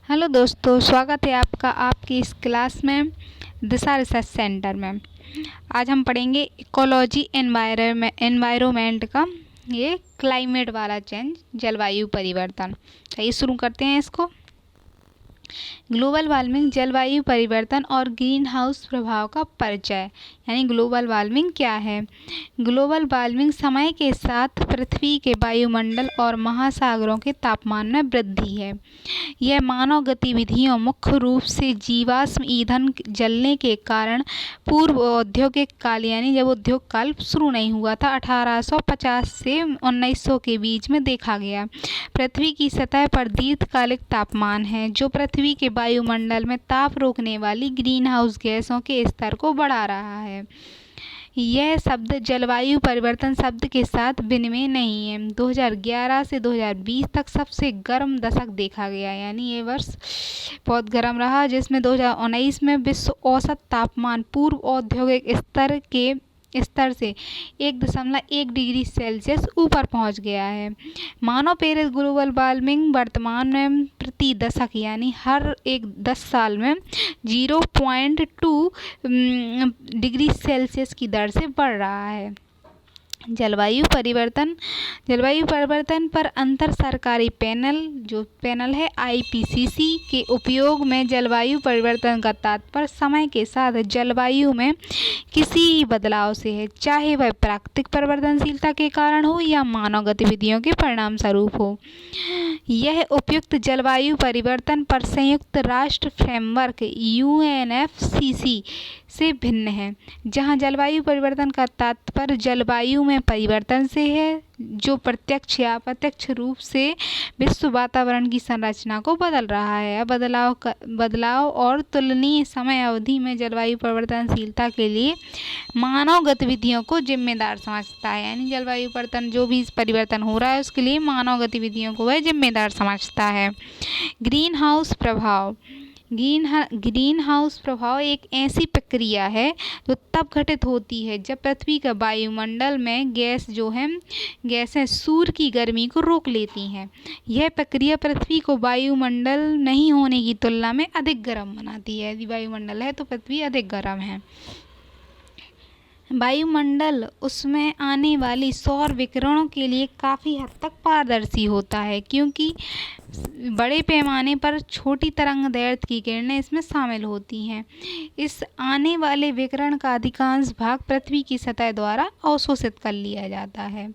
Hello दोस्तों, स्वागत है आपका आपकी इस क्लास में दिशा रिसर्च सेंटर में। आज हम पढ़ेंगे इकोलॉजी एनवायरमेंट का ये क्लाइमेट वाला चेंज, जलवायु परिवर्तन। चलिए शुरू करते हैं इसको। ग्लोबल वार्मिंग, जलवायु परिवर्तन और ग्रीन हाउस प्रभाव का परिचय। यानी ग्लोबल वार्मिंग क्या है? ग्लोबल वार्मिंग समय के साथ पृथ्वी के वायुमंडल और महासागरों के तापमान में वृद्धि है। यह मानव गतिविधियों, मुख्य रूप से जीवाश्म ईंधन जलने के कारण पूर्व औद्योगिक काल यानी जब उद्योग काल शुरू नहीं हुआ था 1850 से 1900 के बीच में देखा गया। पृथ्वी की सतह पर दीर्घकालिक तापमान है जो पृथ्वी के वायुमंडल में ताप रोकने वाली ग्रीन हाउस गैसों के स्तर को बढ़ा रहा है। यह शब्द जलवायु परिवर्तन शब्द के साथ विनिमय नहीं है। 2011 से 2020 तक सबसे गर्म दशक देखा गया, यानी ये वर्ष बहुत गर्म रहा, जिसमें 2019 में विश्व औसत तापमान पूर्व औद्योगिक स्तर से 1.1 डिग्री सेल्सियस ऊपर पहुंच गया है। मानव प्रेरित ग्लोबल वार्मिंग वर्तमान में प्रति दशक यानी हर एक 10 साल में 0.2 डिग्री सेल्सियस की दर से बढ़ रहा है। जलवायु परिवर्तन पर अंतर सरकारी पैनल है IPCC के उपयोग में जलवायु परिवर्तन का तात्पर्य समय के साथ जलवायु में किसी बदलाव से है, चाहे वह प्राकृतिक परिवर्तनशीलता के कारण हो या मानव गतिविधियों के परिणाम स्वरूप हो। यह उपयुक्त जलवायु परिवर्तन पर संयुक्त राष्ट्र फ्रेमवर्क UNFCCC से भिन्न है, जहां जलवायु परिवर्तन का तात्पर्य जलवायु में परिवर्तन से है जो प्रत्यक्ष या अप्रत्यक्ष रूप से विश्व वातावरण की संरचना को बदल रहा है। बदलाव और तुलनीय समय अवधि में जलवायु परिवर्तनशीलता के लिए मानव गतिविधियों को जिम्मेदार समझता है। यानी जलवायु परिवर्तन जो भी परिवर्तन हो रहा है उसके लिए मानव गतिविधियों को वह जिम्मेदार समझता है। ग्रीन हाउस प्रभाव एक ऐसी प्रक्रिया है जो तब घटित होती है जब पृथ्वी का वायुमंडल में गैसें सूर्य की गर्मी को रोक लेती हैं। यह प्रक्रिया पृथ्वी को वायुमंडल नहीं होने की तुलना में अधिक गर्म बनाती है। यदि वायुमंडल है तो पृथ्वी अधिक गर्म है। वायुमंडल उसमें आने वाली सौर विकिरणों के लिए काफ़ी हद तक पारदर्शी होता है, क्योंकि बड़े पैमाने पर छोटी तरंगदैर्घ्य की किरणें इसमें शामिल होती हैं। इस आने वाले विकिरण का अधिकांश भाग पृथ्वी की सतह द्वारा अवशोषित कर लिया जाता है।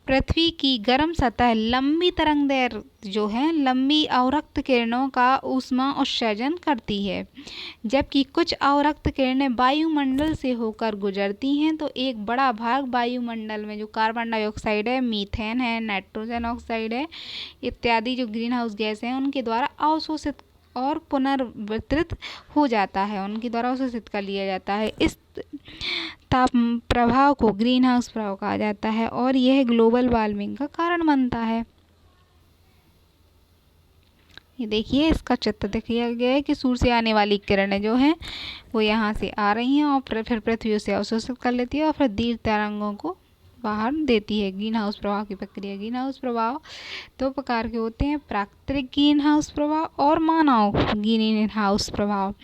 पृथ्वी की गर्म सतह लंबी अवरक्त किरणों का ऊष्मा उत्सर्जन करती है, जबकि कुछ अवरक्त किरणें वायुमंडल से होकर गुजरती हैं तो एक बड़ा भाग वायुमंडल में जो कार्बन डाइऑक्साइड है, मीथेन है, नाइट्रोजन ऑक्साइड है इत्यादि जो ग्रीन हाउस गैस हैं उनके द्वारा अवशोषित और पुनर्वितरित हो जाता है, उनके द्वारा अवशोषित कर लिया जाता है। इस ताप प्रभाव को ग्रीन हाउस प्रभाव कहा जाता है और यह ग्लोबल वार्मिंग का कारण बनता है। ये देखिए, इसका चित्र दिखाया गया है कि सूर्य से आने वाली किरणें जो हैं वो यहाँ से आ रही हैं और फिर पृथ्वी से अवशोषित कर लेती है और फिर दीर्घ तरंगों को बाहर देती है। ग्रीन हाउस प्रभाव की प्रक्रिया। ग्रीन हाउस प्रभाव दो प्रकार के होते हैं, प्राकृतिक ग्रीन हाउस प्रभाव और मानव ग्रीन हाउस प्रभाव।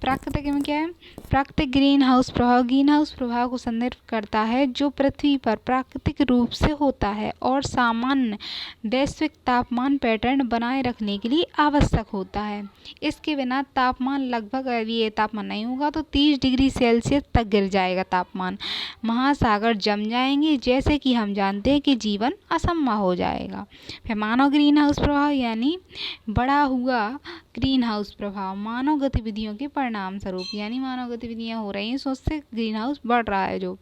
प्राकृतिक में क्या है? प्राकृतिक ग्रीन हाउस प्रभाव को संदर्भित करता है जो पृथ्वी पर प्राकृतिक रूप से होता है और सामान्य वैश्विक तापमान पैटर्न बनाए रखने के लिए आवश्यक होता है। इसके बिना तापमान लगभग, यदि ये तापमान नहीं होगा तो 30 डिग्री सेल्सियस तक गिर जाएगा तापमान। महासागर जम जाएंगे, जैसे कि हम जानते हैं कि जीवन असंभव हो जाएगा। फिर मानव ग्रीन हाउस प्रभाव यानी बढ़ा हुआ ग्रीन हाउस प्रभाव मानव गतिविधियों के परिणाम स्वरूप, यानी मानव गतिविधियां हो रही हैं तो उससे ग्रीन हाउस बढ़ रहा है। जो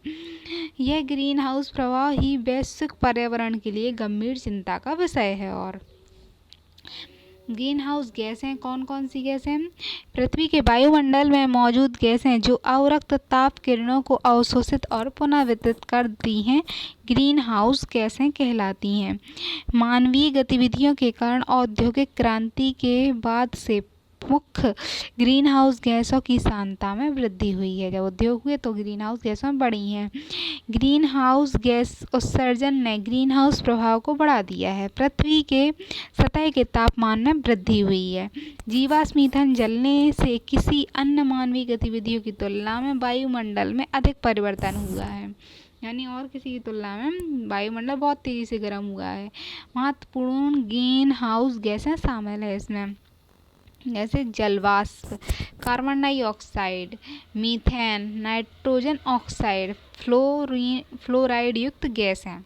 यह ग्रीन हाउस प्रभाव ही वैश्विक पर्यावरण के लिए गंभीर चिंता का विषय है। और ग्रीन हाउस गैसें कौन कौन सी गैसें? पृथ्वी के वायुमंडल में मौजूद गैसें जो अवरक्त ताप किरणों को अवशोषित और पुनर्वितरित करती हैं ग्रीन हाउस गैसें कहलाती हैं। मानवीय गतिविधियों के कारण औद्योगिक क्रांति के बाद से मुख्य ग्रीन हाउस गैसों की सांद्रता में वृद्धि हुई है। जब उद्योग हुए तो ग्रीन हाउस गैसों बढ़ी हैं। ग्रीन हाउस गैस उत्सर्जन ने ग्रीन हाउस प्रभाव को बढ़ा दिया है। पृथ्वी के सतह के तापमान में वृद्धि हुई है। जीवाश्म ईंधन जलने से किसी अन्य मानवीय गतिविधियों की तुलना में वायुमंडल में अधिक परिवर्तन हुआ है। यानी और किसी की तुलना में वायुमंडल बहुत तेजी से गर्म हुआ है। महत्वपूर्ण ग्रीन हाउस गैसें शामिल है इसमें, जैसे जलवाष्प, carbon dioxide, methane, nitrogen oxide, fluoride युक्त गैस हैं।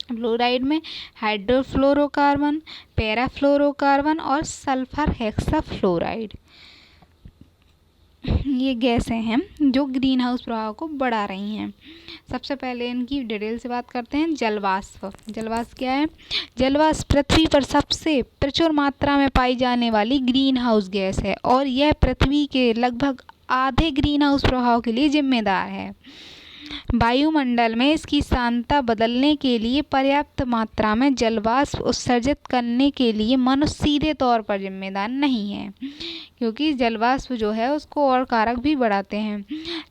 फ्लोराइड में हाइड्रोफ्लोरोकार्बन, पैराफ्लोरोकार्बन और सल्फर हेक्साफ्लोराइड, ये गैसें हैं जो ग्रीन हाउस प्रभाव को बढ़ा रही हैं। सबसे पहले इनकी डिटेल से बात करते हैं। जलवाष्प। जलवाष्प क्या है? जलवाष्प पृथ्वी पर सबसे प्रचुर मात्रा में पाई जाने वाली ग्रीन हाउस गैस है और यह पृथ्वी के लगभग आधे ग्रीन हाउस प्रभाव के लिए जिम्मेदार है। वायुमंडल में इसकी सांद्रता बदलने के लिए पर्याप्त मात्रा में जलवाष्प उत्सर्जित करने के लिए मनुष्य सीधे तौर पर जिम्मेदार नहीं है, क्योंकि जलवाष्प जो है उसको और कारक भी बढ़ाते हैं।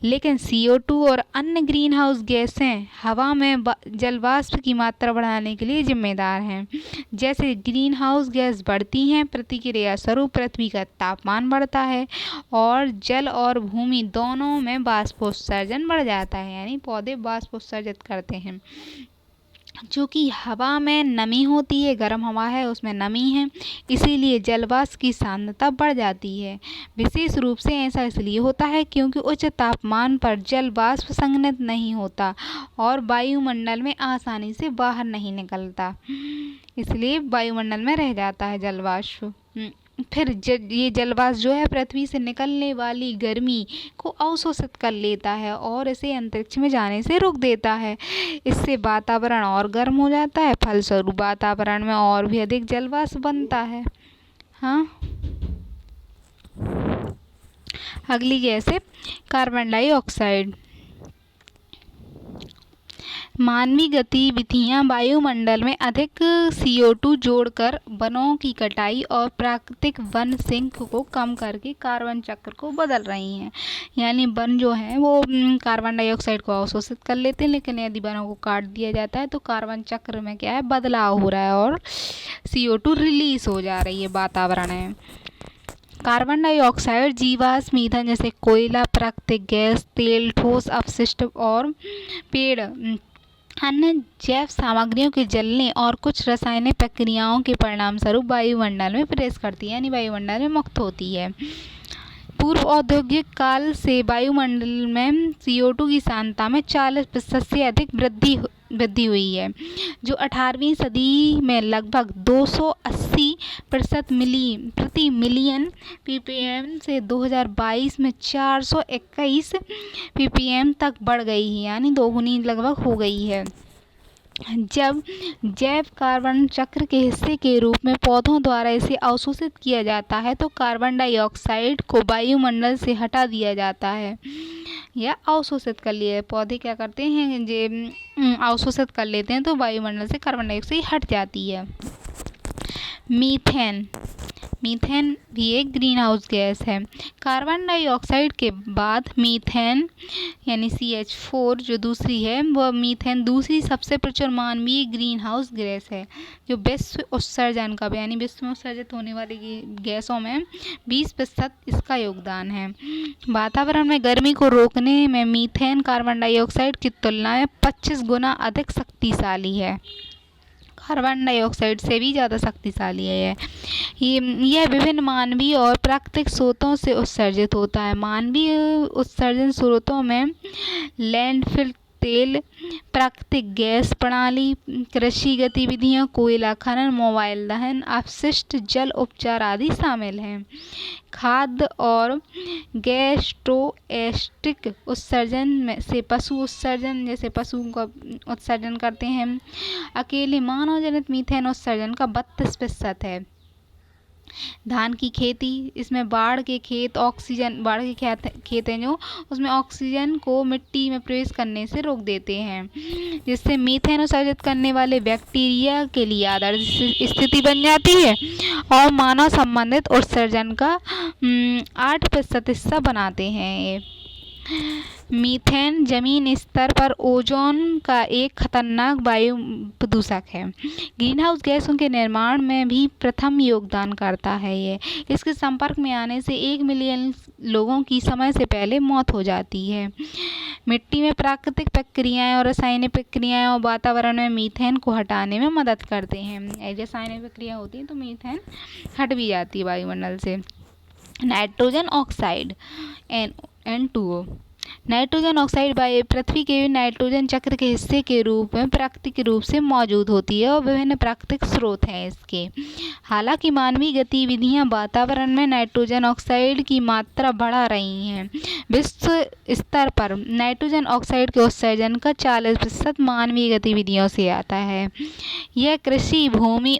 लेकिन CO2 और अन्य ग्रीन हाउस गैसें हवा में जलवाष्प की मात्रा बढ़ाने के लिए जिम्मेदार हैं। जैसे ग्रीन हाउस गैस बढ़ती हैं, प्रतिक्रिया स्वरूप पृथ्वी का तापमान बढ़ता है और जल और भूमि दोनों में वाष्पोत्सर्जन बढ़ जाता है। यानी पौधे वाष्पोत्सर्जित करते हैं। चूँकि हवा में नमी होती है, गर्म हवा है उसमें नमी है, इसीलिए जलवाष्प की सांद्रता बढ़ जाती है। विशेष रूप से ऐसा इसलिए होता है क्योंकि उच्च तापमान पर जलवाष्प संघनित नहीं होता और वायुमंडल में आसानी से बाहर नहीं निकलता, इसलिए वायुमंडल में रह जाता है जलवाष्प। फिर ये जलवाष्प जो है पृथ्वी से निकलने वाली गर्मी को अवशोषित कर लेता है और इसे अंतरिक्ष में जाने से रोक देता है। इससे वातावरण और गर्म हो जाता है, फलस्वरूप वातावरण में और भी अधिक जलवाष्प बनता है। हाँ, अगली गैस है कार्बन डाइऑक्साइड। मानवीय गतिविधियां वायुमंडल में अधिक CO2 जोड़कर वनों की कटाई और प्राकृतिक वन सिंक को कम करके कार्बन चक्र को बदल रही हैं। यानी वन जो है वो कार्बन डाइऑक्साइड को अवशोषित कर लेते हैं, लेकिन यदि वनों को काट दिया जाता है तो कार्बन चक्र में क्या है, बदलाव हो रहा है और CO2 रिलीज हो जा रही है वातावरण में। कार्बन डाइऑक्साइड जीवाश्म ईंधन जैसे कोयला, प्राकृतिक गैस, तेल, ठोस अपशिष्ट और पेड़ अन्य जैव सामग्रियों के जलने और कुछ रासायनिक प्रक्रियाओं के परिणाम स्वरूप वायुमंडल में प्रवेश करती है, यानी वायुमंडल में मुक्त होती है। पूर्व औद्योगिक काल से वायुमंडल में CO2 की सांद्रता में 40% से अधिक वृद्धि हुई है, जो 18वीं सदी में लगभग 280 प्रति मिलियन ppm से 2022 में 421 ppm तक बढ़ गई है, यानी दोगुनी लगभग हो गई है। जब जैव कार्बन चक्र के हिस्से के रूप में पौधों द्वारा इसे अवशोषित किया जाता है तो कार्बन डाइऑक्साइड को वायुमंडल से हटा दिया जाता है या अवशोषित कर लिए। पौधे क्या करते हैं, जो अवशोषित कर लेते हैं तो वायुमंडल से कार्बन डाइऑक्साइड हट जाती है। मीथेन। मीथेन भी एक ग्रीन हाउस गैस है। कार्बन डाइऑक्साइड के बाद मीथेन यानी CH4 जो दूसरी है, वह मीथेन दूसरी सबसे प्रचुर मानवीय ग्रीन हाउस गैस है, जो विश्व उत्सर्जन का यानी विश्व में उत्सर्जित होने वाली गैसों में 20% इसका योगदान है। वातावरण में गर्मी को रोकने में मीथेन कार्बन डाइऑक्साइड की तुलना में 25 गुना अधिक शक्तिशाली है। कार्बन डाइऑक्साइड से भी ज़्यादा शक्तिशाली है यह विभिन्न मानवीय और प्राकृतिक स्रोतों से उत्सर्जित होता है। मानवीय उत्सर्जन स्रोतों में लैंडफिल तेल, प्राकृतिक गैस प्रणाली, कृषि गतिविधियां, कोयला खनन, मोबाइल दहन, अपशिष्ट जल उपचार आदि शामिल हैं। खाद्य और गैस्ट्रोएस्टिक उत्सर्जन में से पशु उत्सर्जन, जैसे पशुओं का उत्सर्जन करते हैं। अकेले मानव जनित मीथेन उत्सर्जन का 32% है। धान की खेती, इसमें बाढ़ के खेत खेत हैं जो उसमें ऑक्सीजन को मिट्टी में प्रवेश करने से रोक देते हैं, जिससे मीथेन उत्सर्जित करने वाले बैक्टीरिया के लिए आदर्श स्थिति बन जाती है और मानव संबंधित उत्सर्जन का 8% हिस्सा बनाते हैं। ये मीथेन जमीन स्तर पर ओजोन का एक खतरनाक वायु प्रदूषक है। ग्रीनहाउस गैसों के निर्माण में भी प्रथम योगदान करता है। ये इसके संपर्क में आने से 1 मिलियन लोगों की समय से पहले मौत हो जाती है। मिट्टी में प्राकृतिक प्रक्रियाएं और रासायनिक प्रक्रियाएं और वातावरण में मीथेन को हटाने में मदद करते हैं। रासायनिक प्रक्रिया होती है तो मीथेन हट भी जाती है वायुमंडल से। Nitrogen oxide N2O। Nitrogen oxide पृथ्वी के नाइट्रोजन चक्र के हिस्से के रूप में प्राकृतिक रूप से मौजूद होती है और विभिन्न प्राकृतिक स्रोत हैं इसके। हालांकि मानवीय गतिविधियां वातावरण में नाइट्रोजन ऑक्साइड की मात्रा बढ़ा रही हैं। विश्व स्तर पर नाइट्रोजन ऑक्साइड के उत्सर्जन का 40% मानवीय गतिविधियों से आता है। यह कृषि, भूमि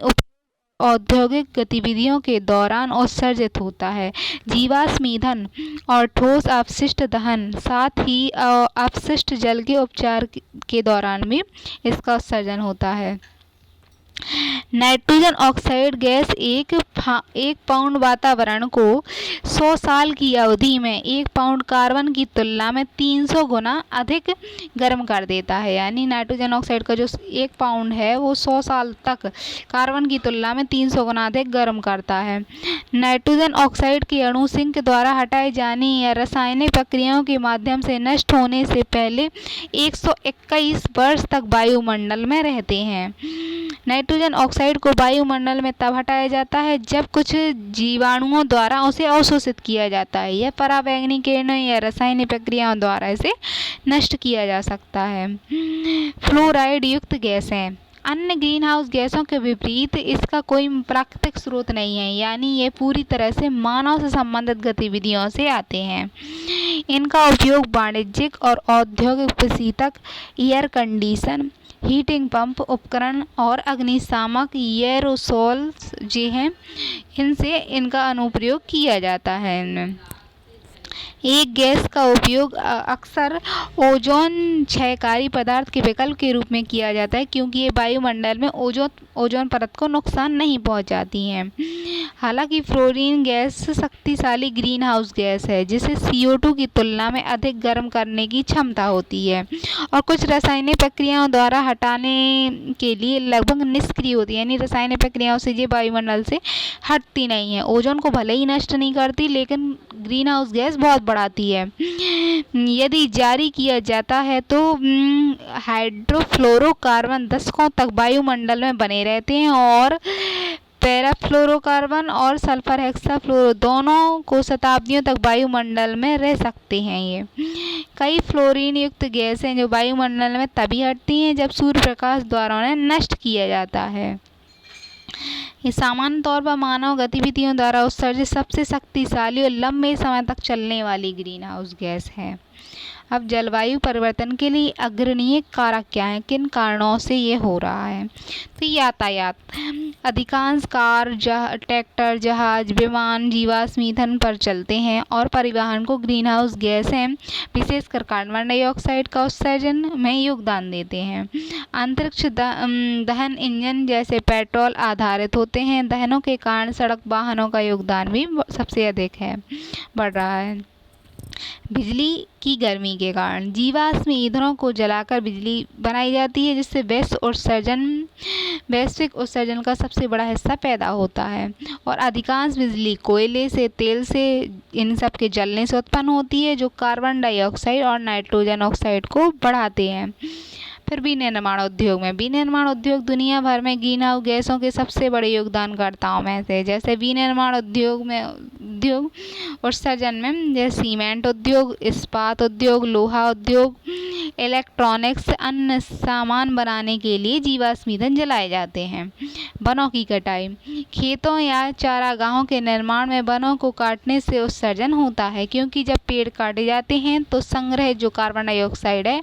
औद्योगिक गतिविधियों के दौरान उत्सर्जित होता है। जीवाश्म ईंधन और ठोस अपशिष्ट दहन, साथ ही अपशिष्ट जल के उपचार के दौरान भी इसका उत्सर्जन होता है। नाइट्रोजन ऑक्साइड गैस एक पाउंड वातावरण को 100 साल की अवधि में 1 पाउंड कार्बन की तुलना में 300 गुना अधिक गर्म कर देता है। यानी नाइट्रोजन ऑक्साइड का जो 1 पाउंड है वो 100 साल तक कार्बन की तुलना में 300 गुना अधिक गर्म करता है। नाइट्रोजन ऑक्साइड के अणु सिंक द्वारा हटाए जाने या रासायनिक प्रक्रियाओं के माध्यम से नष्ट होने से पहले 121 वर्ष तक वायुमंडल में रहते हैं। नाइट्रोजन ऑक्साइड को वायुमंडल में तब हटाया जाता है जब कुछ जीवाणुओं द्वारा उसे अवशोषित किया जाता है। यह पराबैंगनी किरणों या रासायनिक प्रक्रियाओं द्वारा इसे नष्ट किया जा सकता है। फ्लोराइड युक्त गैसें। अन्य ग्रीनहाउस गैसों के विपरीत इसका कोई प्राकृतिक स्रोत नहीं है, यानी ये पूरी तरह से मानव से संबंधित गतिविधियों से आते हैं। इनका उपयोग वाणिज्यिक और औद्योगिक प्रशीतक, एयर कंडीशन, हीटिंग पंप उपकरण और अग्निशामक एरोसोल्स जो हैं इनसे इनका अनुप्रयोग किया जाता है। इनमें एक गैस का उपयोग अक्सर ओजोन क्षयकारी पदार्थ के विकल्प के रूप में किया जाता है, क्योंकि ये वायुमंडल में ओजोन परत को नुकसान नहीं पहुंचाती हैं। हालांकि फ्लोरीन गैस शक्तिशाली ग्रीनहाउस गैस है, जिसे CO2 की तुलना में अधिक गर्म करने की क्षमता होती है और कुछ रासायनिक प्रक्रियाओं द्वारा हटाने के लिए लगभग निष्क्रिय होती है। यानी रासायनिक प्रक्रियाओं से ये वायुमंडल से हटती नहीं है। ओजोन को भले ही नष्ट नहीं करती, लेकिन ग्रीनहाउस गैस बहुत बढ़ाती है। यदि जारी किया जाता है तो हाइड्रोफ्लोरोकार्बन दशकों तक वायुमंडल में बने रहते हैं और पैराफ्लोरोकार्बन और सल्फर हेक्साफ्लोरो दोनों को शताब्दियों तक वायुमंडल में रह सकते हैं। ये कई फ्लोरीन युक्त गैसें जो वायुमंडल में तभी हटती हैं जब सूर्य प्रकाश द्वारा उन्हें नष्ट किया जाता है। ये सामान्य तौर पर मानव गतिविधियों द्वारा उत्सर्जित सबसे शक्तिशाली और लंबे समय तक चलने वाली ग्रीनहाउस गैस है। अब जलवायु परिवर्तन के लिए अग्रणीय कारक क्या हैं, किन कारणों से ये हो रहा है? तो यातायात, अधिकांश कार, ट्रैक्टर, जहाज, विमान जीवाश्म ईंधन पर चलते हैं और परिवहन को ग्रीनहाउस गैसें विशेषकर कार्बन डाइऑक्साइड का उत्सर्जन में योगदान देते हैं। अंतरिक्ष दहन इंजन जैसे पेट्रोल आधारित होते हैं। दहनों के कारण सड़क वाहनों का योगदान भी सबसे अधिक है, बढ़ रहा है। बिजली की गर्मी के कारण जीवाश्म ईंधनों को जलाकर बिजली बनाई जाती है, जिससे वैश्विक उत्सर्जन का सबसे बड़ा हिस्सा पैदा होता है और अधिकांश बिजली कोयले से, तेल से, इन सब के जलने से उत्पन्न होती है, जो कार्बन डाइऑक्साइड और नाइट्रोजन ऑक्साइड को बढ़ाते हैं। फिर विनिर्माण उद्योग में, विनिर्माण उद्योग दुनिया भर में ग्रीनहाउस गैसों के सबसे बड़े योगदानकर्ताओं में से। जैसे विनिर्माण उद्योग उत्सर्जन में जैसे सीमेंट उद्योग, इस्पात उद्योग, लोहा उद्योग, इलेक्ट्रॉनिक्स, अन्य सामान बनाने के लिए जीवाश्म ईंधन जलाए जाते हैं। वनों की कटाई, खेतों या चारागाहों के निर्माण में वनों को काटने से उत्सर्जन होता है, क्योंकि जब पेड़ काटे जाते हैं तो संग्रहित जो कार्बन डाइऑक्साइड है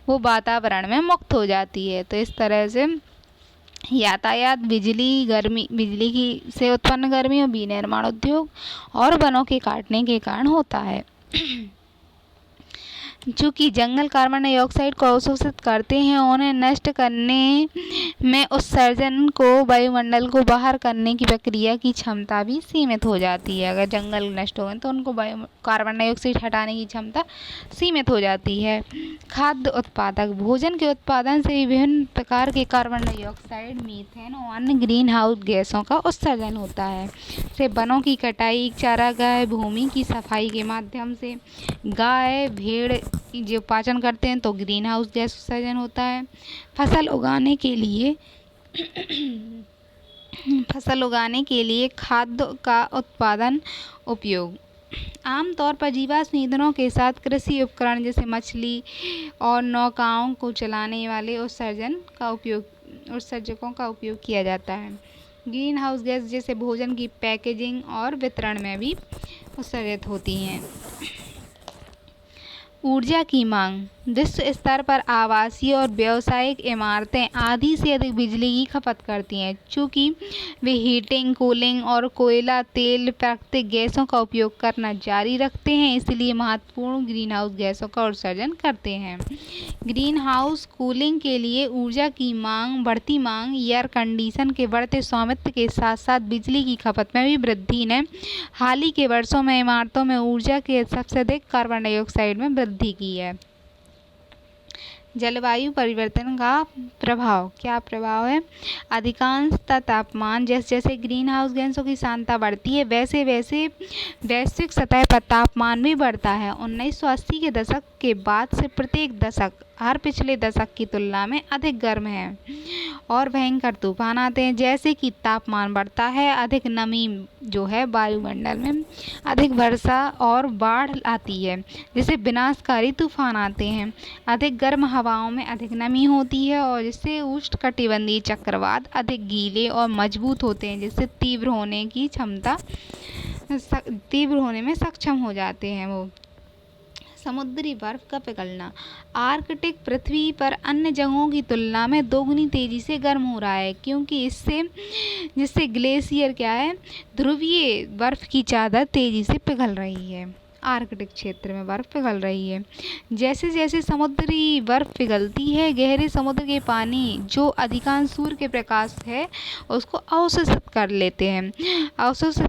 वो वातावरण में मुक्त हो जाती है। तो इस तरह से यातायात, बिजली की से उत्पन्न गर्मी और विनिर्माण उद्योग और वनों के काटने के कारण होता है। चूँकि जंगल कार्बन डाइऑक्साइड को अवशोषित करते हैं, उन्हें नष्ट करने में उत्सर्जन को वायुमंडल को बाहर करने की प्रक्रिया की क्षमता भी सीमित हो जाती है। अगर जंगल नष्ट हो गए तो उनको कार्बन डाइऑक्साइड हटाने की क्षमता सीमित हो जाती है। खाद्य उत्पादक भोजन के उत्पादन से विभिन्न प्रकार के कार्बन डाइऑक्साइड, मीथेन और अन्य ग्रीन हाउस गैसों का उत्सर्जन होता है। से वनों की कटाई, चारागाह भूमि की सफाई के माध्यम से गाय भेड़ जो पाचन करते हैं तो ग्रीन हाउस गैस उत्सर्जन होता है। फसल उगाने के लिए खाद्य का उत्पादन उपयोग आमतौर पर जीवाश्म ईंधनों के साथ कृषि उपकरण जैसे मछली और नौकाओं को चलाने वाले उत्सर्जकों का उपयोग किया जाता है। ग्रीन हाउस गैस जैसे भोजन की पैकेजिंग और वितरण में भी उत्सर्जित होती हैं। ऊर्जा की मांग विश्व स्तर पर आवासीय और व्यावसायिक इमारतें आधी से अधिक बिजली की खपत करती हैं। चूँकि वे हीटिंग, कूलिंग और कोयला, तेल, प्राकृतिक गैसों का उपयोग करना जारी रखते हैं, इसलिए महत्वपूर्ण ग्रीनहाउस गैसों का उत्सर्जन करते हैं। ग्रीन हाउस कूलिंग के लिए ऊर्जा की बढ़ती मांग, एयर कंडीशन के बढ़ते स्वामित्व के साथ साथ बिजली की खपत में भी वृद्धि ने हाल ही के वर्षों में इमारतों में ऊर्जा के सबसे अधिक कार्बन डाइऑक्साइड में वृद्धि की है। जलवायु परिवर्तन का प्रभाव क्या प्रभाव है? अधिकांशतः तापमान जैसे जैसे ग्रीन हाउस गैसों की सांद्रता बढ़ती है वैसे वैसे वैश्विक सतह पर तापमान भी बढ़ता है। 1980 के दशक के बाद से प्रत्येक दशक हर पिछले दशक की तुलना में अधिक गर्म है और भयंकर तूफान आते हैं। जैसे कि तापमान बढ़ता है, अधिक नमी जो है वायुमंडल में, अधिक वर्षा और बाढ़ आती है, जिससे विनाशकारी तूफान आते हैं। अधिक गर्म हवाओं में अधिक नमी होती है और जिससे उष्णकटिबंधीय चक्रवात अधिक गीले और मजबूत होते हैं, जिससे तीव्र होने में सक्षम हो जाते हैं वो। समुद्री बर्फ का पिघलना आर्कटिक पृथ्वी पर अन्य जगहों की तुलना में दोगुनी तेजी से गर्म हो रहा है, क्योंकि जिससे ग्लेशियर ध्रुवीय बर्फ की चादर तेजी से पिघल रही है। आर्कटिक क्षेत्र में बर्फ पिघल रही है। जैसे जैसे समुद्री बर्फ पिघलती है, गहरे समुद्र के पानी जो अधिकांश सूर्य के प्रकाश है उसको अवशोषित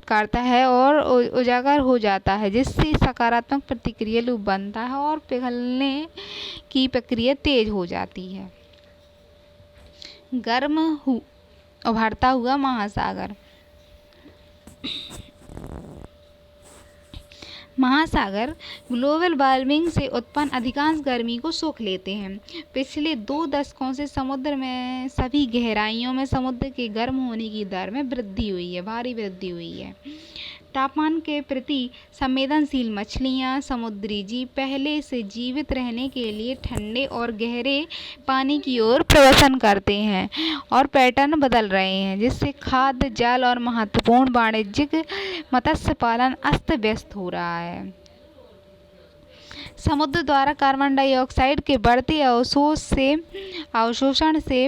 करता है और उजागर हो जाता है, जिससे सकारात्मक प्रतिक्रिया लूप बनता है और पिघलने की प्रक्रिया तेज हो जाती है। उभरता हुआ महासागर ग्लोबल वार्मिंग से उत्पन्न अधिकांश गर्मी को सोख लेते हैं। पिछले 2 दशकों से समुद्र में सभी गहराइयों में समुद्र के गर्म होने की दर में भारी वृद्धि हुई है। तापमान के प्रति संवेदनशील मछलियाँ, समुद्री जीव पहले से जीवित रहने के लिए ठंडे और गहरे पानी की ओर प्रवासन करते हैं और पैटर्न बदल रहे हैं, जिससे खाद्य, जल और महत्वपूर्ण वाणिज्यिक मत्स्य पालन अस्त व्यस्त हो रहा है। समुद्र द्वारा कार्बन डाइऑक्साइड के बढ़ते अवशोषण से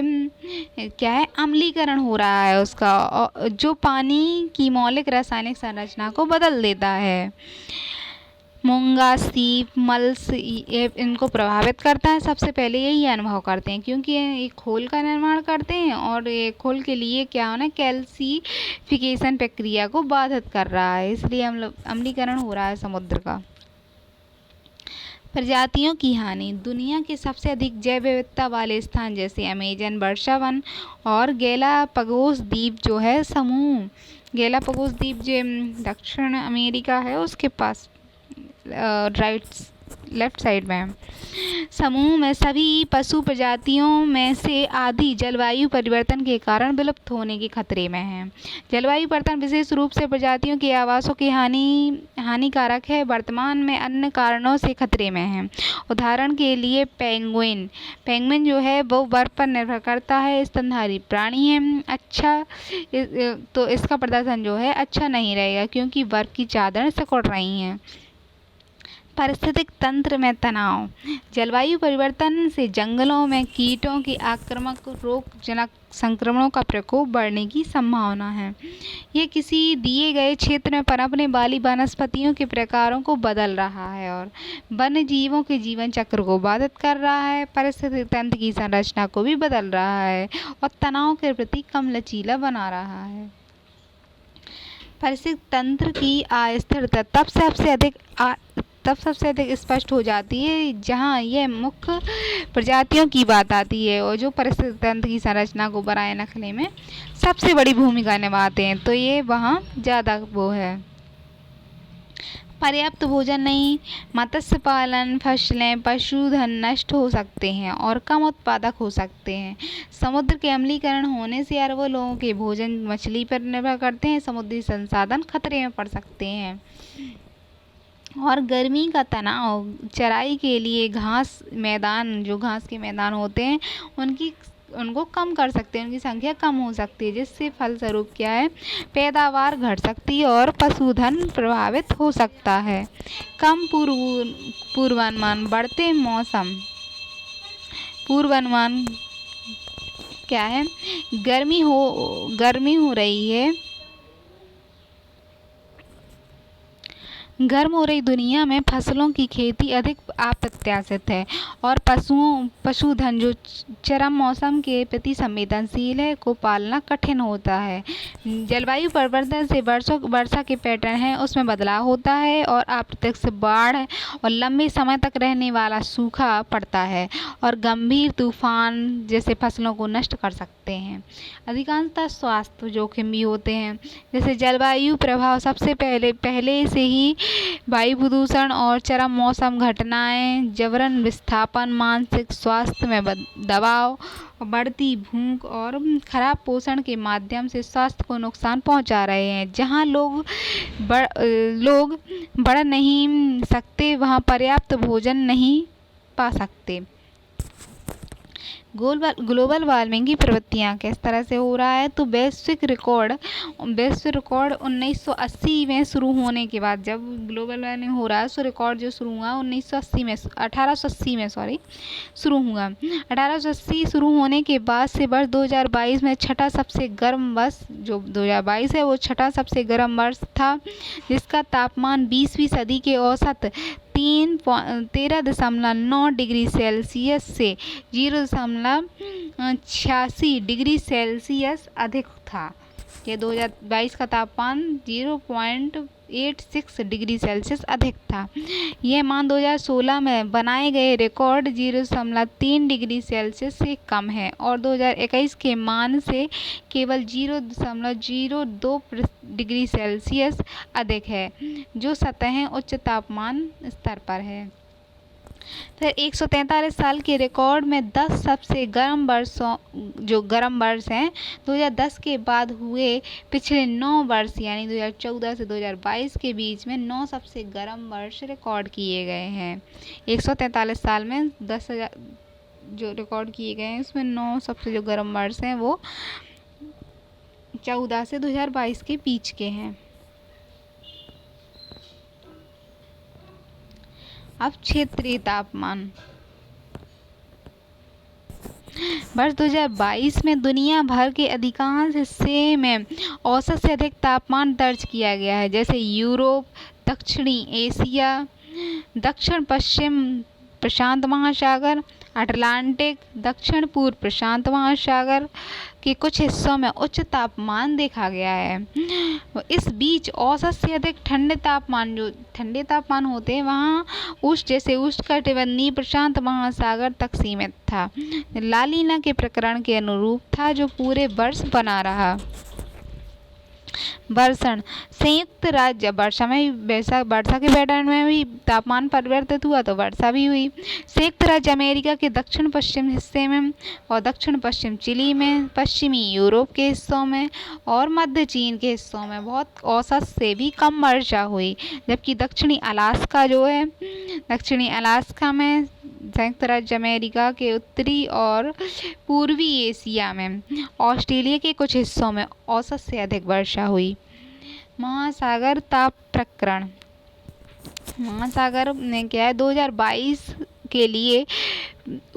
अम्लीकरण हो रहा है उसका, जो पानी की मौलिक रासायनिक संरचना को बदल देता है। मूंगा, सीप, मत्स्य इनको प्रभावित करता है। सबसे पहले यही अनुभव करते हैं, क्योंकि ये खोल का निर्माण करते हैं और ये खोल के लिए कैल्सिफिकेशन प्रक्रिया को बाधित कर रहा है, इसलिए अम्लीकरण हो रहा है समुद्र का। प्रजातियों की हानि दुनिया के सबसे अधिक जैव विविधता वाले स्थान जैसे अमेजन वर्षा वन और गैलापागोस द्वीप जो दक्षिण अमेरिका है उसके पास लेफ्ट साइड में समूह में सभी पशु प्रजातियों में से आधी जलवायु परिवर्तन के कारण विलुप्त होने के खतरे में हैं। जलवायु परिवर्तन विशेष रूप से प्रजातियों के आवासों की हानिकारक है, वर्तमान में अन्य कारणों से खतरे में हैं। उदाहरण के लिए पेंगुइन जो है वो बर्फ पर निर्भर करता है, स्तनधारी प्राणी है। तो इसका प्रदर्शन जो है अच्छा नहीं रहेगा, क्योंकि बर्फ की चादर सिकुड़ रही हैं। पारिस्थितिक तंत्र में तनाव। जलवायु परिवर्तन से जंगलों में कीटों के आक्रामक रोगजनक संक्रमणों का प्रकोप बढ़ने की संभावना है। यह किसी दिए गए क्षेत्र में पनपने वाली वनस्पतियों के प्रकारों को बदल रहा है और वन्य जीवों के जीवन चक्र को बाधित कर रहा है। पारिस्थितिक तंत्र की संरचना को भी बदल रहा है और तनाव के प्रति कम लचीला बना रहा है। पारिस्थितिक तंत्र की अस्थिरता तब सबसे अधिक स्पष्ट हो जाती है जहाँ यह मुख्य प्रजातियों की बात आती है और जो पारिस्थितिक तंत्र की संरचना को बनाए रखने में सबसे बड़ी भूमिका निभाते हैं, तो ये वहाँ ज़्यादा वो है। पर्याप्त भोजन नहीं, मत्स्य पालन, फसलें, पशुधन नष्ट हो सकते हैं और कम उत्पादक हो सकते हैं। समुद्र के अम्लीकरण होने से अरबों लोगों के भोजन मछली पर निर्भर करते हैं। समुद्री संसाधन खतरे में पड़ सकते हैं और गर्मी का तनाव चराई के लिए घास के मैदान होते हैं उनको कम कर सकते हैं, उनकी संख्या कम हो सकती है, जिससे फलस्वरूप क्या है, पैदावार घट सकती है और पशुधन प्रभावित हो सकता है। कम पूर्वानुमान, बढ़ते मौसम पूर्वानुमान क्या है, गर्मी हो रही है। गर्म हो रही दुनिया में फसलों की खेती अधिक अप्रत्याशित है और पशुधन जो चरम मौसम के प्रति संवेदनशील है को पालना कठिन होता है। जलवायु परिवर्तन से वर्षा के पैटर्न है उसमें बदलाव होता है और अप्रत्याशित बाढ़ और लंबे समय तक रहने वाला सूखा पड़ता है और गंभीर तूफान जैसे फसलों को नष्ट कर सकते हैं। अधिकांशतः स्वास्थ्य जोखिम भी होते हैं, जैसे जलवायु प्रभाव सबसे पहले से ही वायु प्रदूषण और चरम मौसम घटनाएं, जबरन विस्थापन, मानसिक स्वास्थ्य में दबाव, बढ़ती भूख और खराब पोषण के माध्यम से स्वास्थ्य को नुकसान पहुंचा रहे हैं। जहां लोग बढ़ नहीं सकते वहां पर्याप्त भोजन नहीं पा सकते। ग्लोबल वार्मिंग की प्रवृत्तियाँ किस तरह से हो रहा है, तो वैश्विक रिकॉर्ड 1980 में शुरू होने के बाद, जब ग्लोबल वार्मिंग हो रहा है सो रिकॉर्ड जो शुरू हुआ 1880 में शुरू हुआ। 1880 शुरू होने के बाद से वर्ष 2022 में छठा सबसे गर्म वर्ष, जो 2022 है वो छठा सबसे गर्म वर्ष था, जिसका तापमान 20वीं सदी के औसत 13.9 डिग्री सेल्सियस से 0.86 डिग्री सेल्सियस अधिक था। ये 2022 का तापमान 0.86 डिग्री सेल्सियस अधिक था। यह मान 2016 में बनाए गए रिकॉर्ड 0.3 डिग्री सेल्सियस से कम है और 2021 के मान से केवल 0.02 डिग्री सेल्सियस अधिक है, जो सतह उच्च तापमान स्तर पर है। फिर 143 साल के रिकॉर्ड में 10 सबसे गर्म वर्ष हैं 2010 के बाद हुए पिछले 9 वर्ष यानी 2014 से 2022 के बीच में 9 सबसे गर्म वर्ष रिकॉर्ड किए गए हैं। 143 साल में 10,000 जो रिकॉर्ड किए गए हैं उसमें 9 सबसे जो गर्म वर्ष हैं वो 14 से 2022 के बीच के हैं। अब क्षेत्रीय तापमान। वर्ष 2022 में दुनिया भर के अधिकांश हिस्से में औसत से अधिक तापमान दर्ज किया गया है, जैसे यूरोप, दक्षिणी एशिया, दक्षिण पश्चिम प्रशांत महासागर, अटलांटिक, दक्षिण पूर्व प्रशांत महासागर के कुछ हिस्सों में उच्च तापमान देखा गया है। इस बीच औसत से अधिक ठंडे तापमान होते हैं वहाँ उष्णकटिबंधीय प्रशांत महासागर तक सीमित था। लालीना के प्रकरण के अनुरूप था जो पूरे वर्ष बना रहा। वर्षण। संयुक्त राज्य वर्षा के पैटर्न में भी तापमान परिवर्तित हुआ तो वर्षा भी हुई। संयुक्त राज्य अमेरिका के दक्षिण पश्चिम हिस्से में और दक्षिण पश्चिम चिली में, पश्चिमी यूरोप के हिस्सों में और मध्य चीन के हिस्सों में बहुत औसत से भी कम वर्षा हुई, जबकि दक्षिणी अलास्का में, संयुक्त राज्य अमेरिका के उत्तरी और पूर्वी एशिया में, ऑस्ट्रेलिया के कुछ हिस्सों में औसत से अधिक वर्षा हुई। महासागर ताप प्रकरण। महासागर ने क्या है 2022 के लिए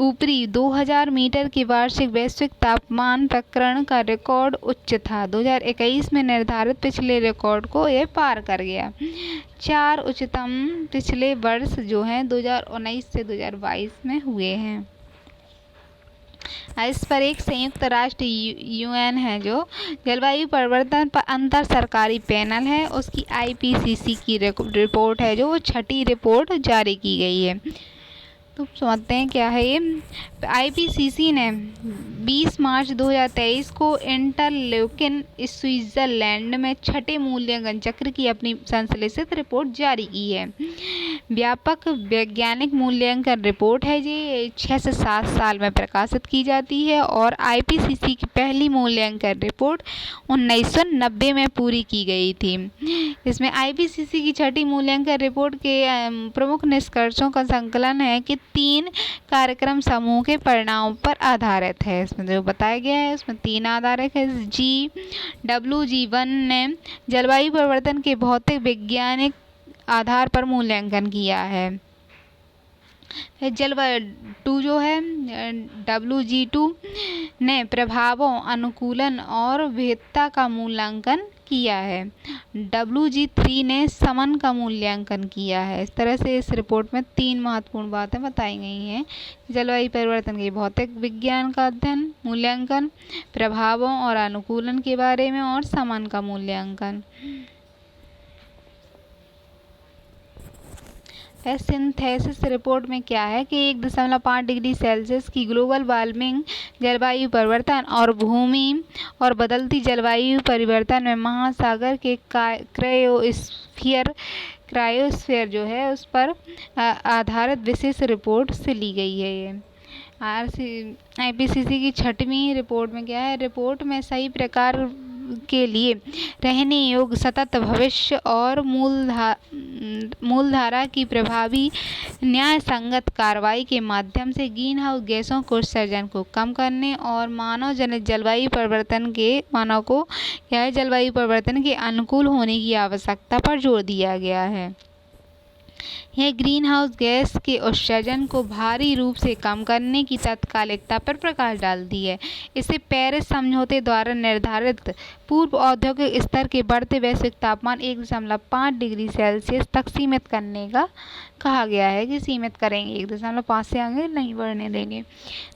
ऊपरी 2000 मीटर की वार्षिक वैश्विक तापमान प्रकरण का रिकॉर्ड उच्च था। 2021 में निर्धारित पिछले रिकॉर्ड को यह पार कर गया। 4 उच्चतम पिछले वर्ष जो हैं 2019 से 2022 में हुए हैं। इस पर एक संयुक्त राष्ट्र यूएन है जो जलवायु परिवर्तन पर अंतर सरकारी पैनल है, उसकी आईपीसीसी की रिपोर्ट है जो वो 6ठी रिपोर्ट जारी की गई है। तो समझते हैं क्या है ये। आईपीसीसी ने 20 मार्च 2023 को इंटरलोकेन स्विट्जरलैंड में 6ठे मूल्यांकन चक्र की अपनी संश्लेषित रिपोर्ट जारी की है। व्यापक वैज्ञानिक मूल्यांकन रिपोर्ट है ये 6 से 7 साल में प्रकाशित की जाती है और आईपीसीसी की पहली मूल्यांकन रिपोर्ट 1990 में पूरी की गई थी। इसमें आईपीसीसी की 6ठी मूल्यांकन रिपोर्ट के प्रमुख निष्कर्षों का संकलन है कि 3 कार्यक्रम समूह के परिणामों पर आधारित है। इसमें जो बताया गया है उसमें 3 आधारित है। WG1 ने जलवायु परिवर्तन के भौतिक वैज्ञानिक आधार पर मूल्यांकन किया है। जलवायु 2 जो है WG2 ने प्रभावों, अनुकूलन और भेद्यता का मूल्यांकन किया है। WG3 ने समन का मूल्यांकन किया है। इस तरह से इस रिपोर्ट में 3 महत्वपूर्ण बातें बताई गई हैं। जलवायु परिवर्तन के भौतिक विज्ञान का अध्ययन, मूल्यांकन, प्रभावों और अनुकूलन के बारे में और समन का मूल्यांकन। सिंथेसिस रिपोर्ट में क्या है कि 1.5 डिग्री सेल्सियस की ग्लोबल वार्मिंग, जलवायु परिवर्तन और भूमि और बदलती जलवायु परिवर्तन में महासागर के क्रायोस्फीयर जो है उस पर आधारित विशेष रिपोर्ट से ली गई है। ये आईपीसीसी की 6वीं रिपोर्ट में क्या है, रिपोर्ट में सही प्रकार के लिए रहने योग्य सतत भविष्य और मूलधारा की प्रभावी न्याय संगत कार्रवाई के माध्यम से ग्रीनहाउस गैसों के उत्सर्जन को कम करने और मानव जनित जलवायु परिवर्तन के अनुकूल होने की आवश्यकता पर जोर दिया गया है। यह ग्रीनहाउस गैस के उत्सर्जन को भारी रूप से कम करने की तात्कालिकता पर प्रकाश डालती है। इसे पेरिस समझौते द्वारा निर्धारित पूर्व औद्योगिक स्तर के बढ़ते वैश्विक तापमान 1.5 डिग्री सेल्सियस तक सीमित करने का कहा गया है कि सीमित करेंगे, 1.5 से आगे नहीं बढ़ने देंगे।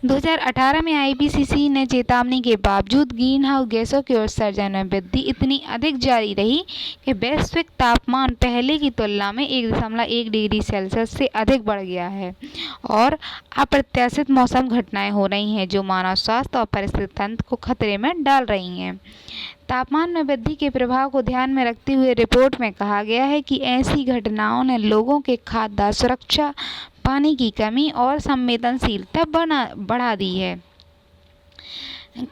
2018 में आईपीसीसी ने चेतावनी के बावजूद ग्रीनहाउस गैसों के उत्सर्जन में वृद्धि इतनी अधिक जारी रही कि वैश्विक तापमान पहले की तुलना में 1.1 डिग्री सेल्सियस से अधिक बढ़ गया है और अप्रत्याशित मौसम घटनाएं हो रही हैं जो मानव स्वास्थ्य और परिस्थिति तंत्र को खतरे में डाल रही हैं। तापमान में वृद्धि के प्रभाव को ध्यान में रखते हुए रिपोर्ट में कहा गया है कि ऐसी घटनाओं ने लोगों के खाद्य सुरक्षा, पानी की कमी और संवेदनशीलता बढ़ा दी है।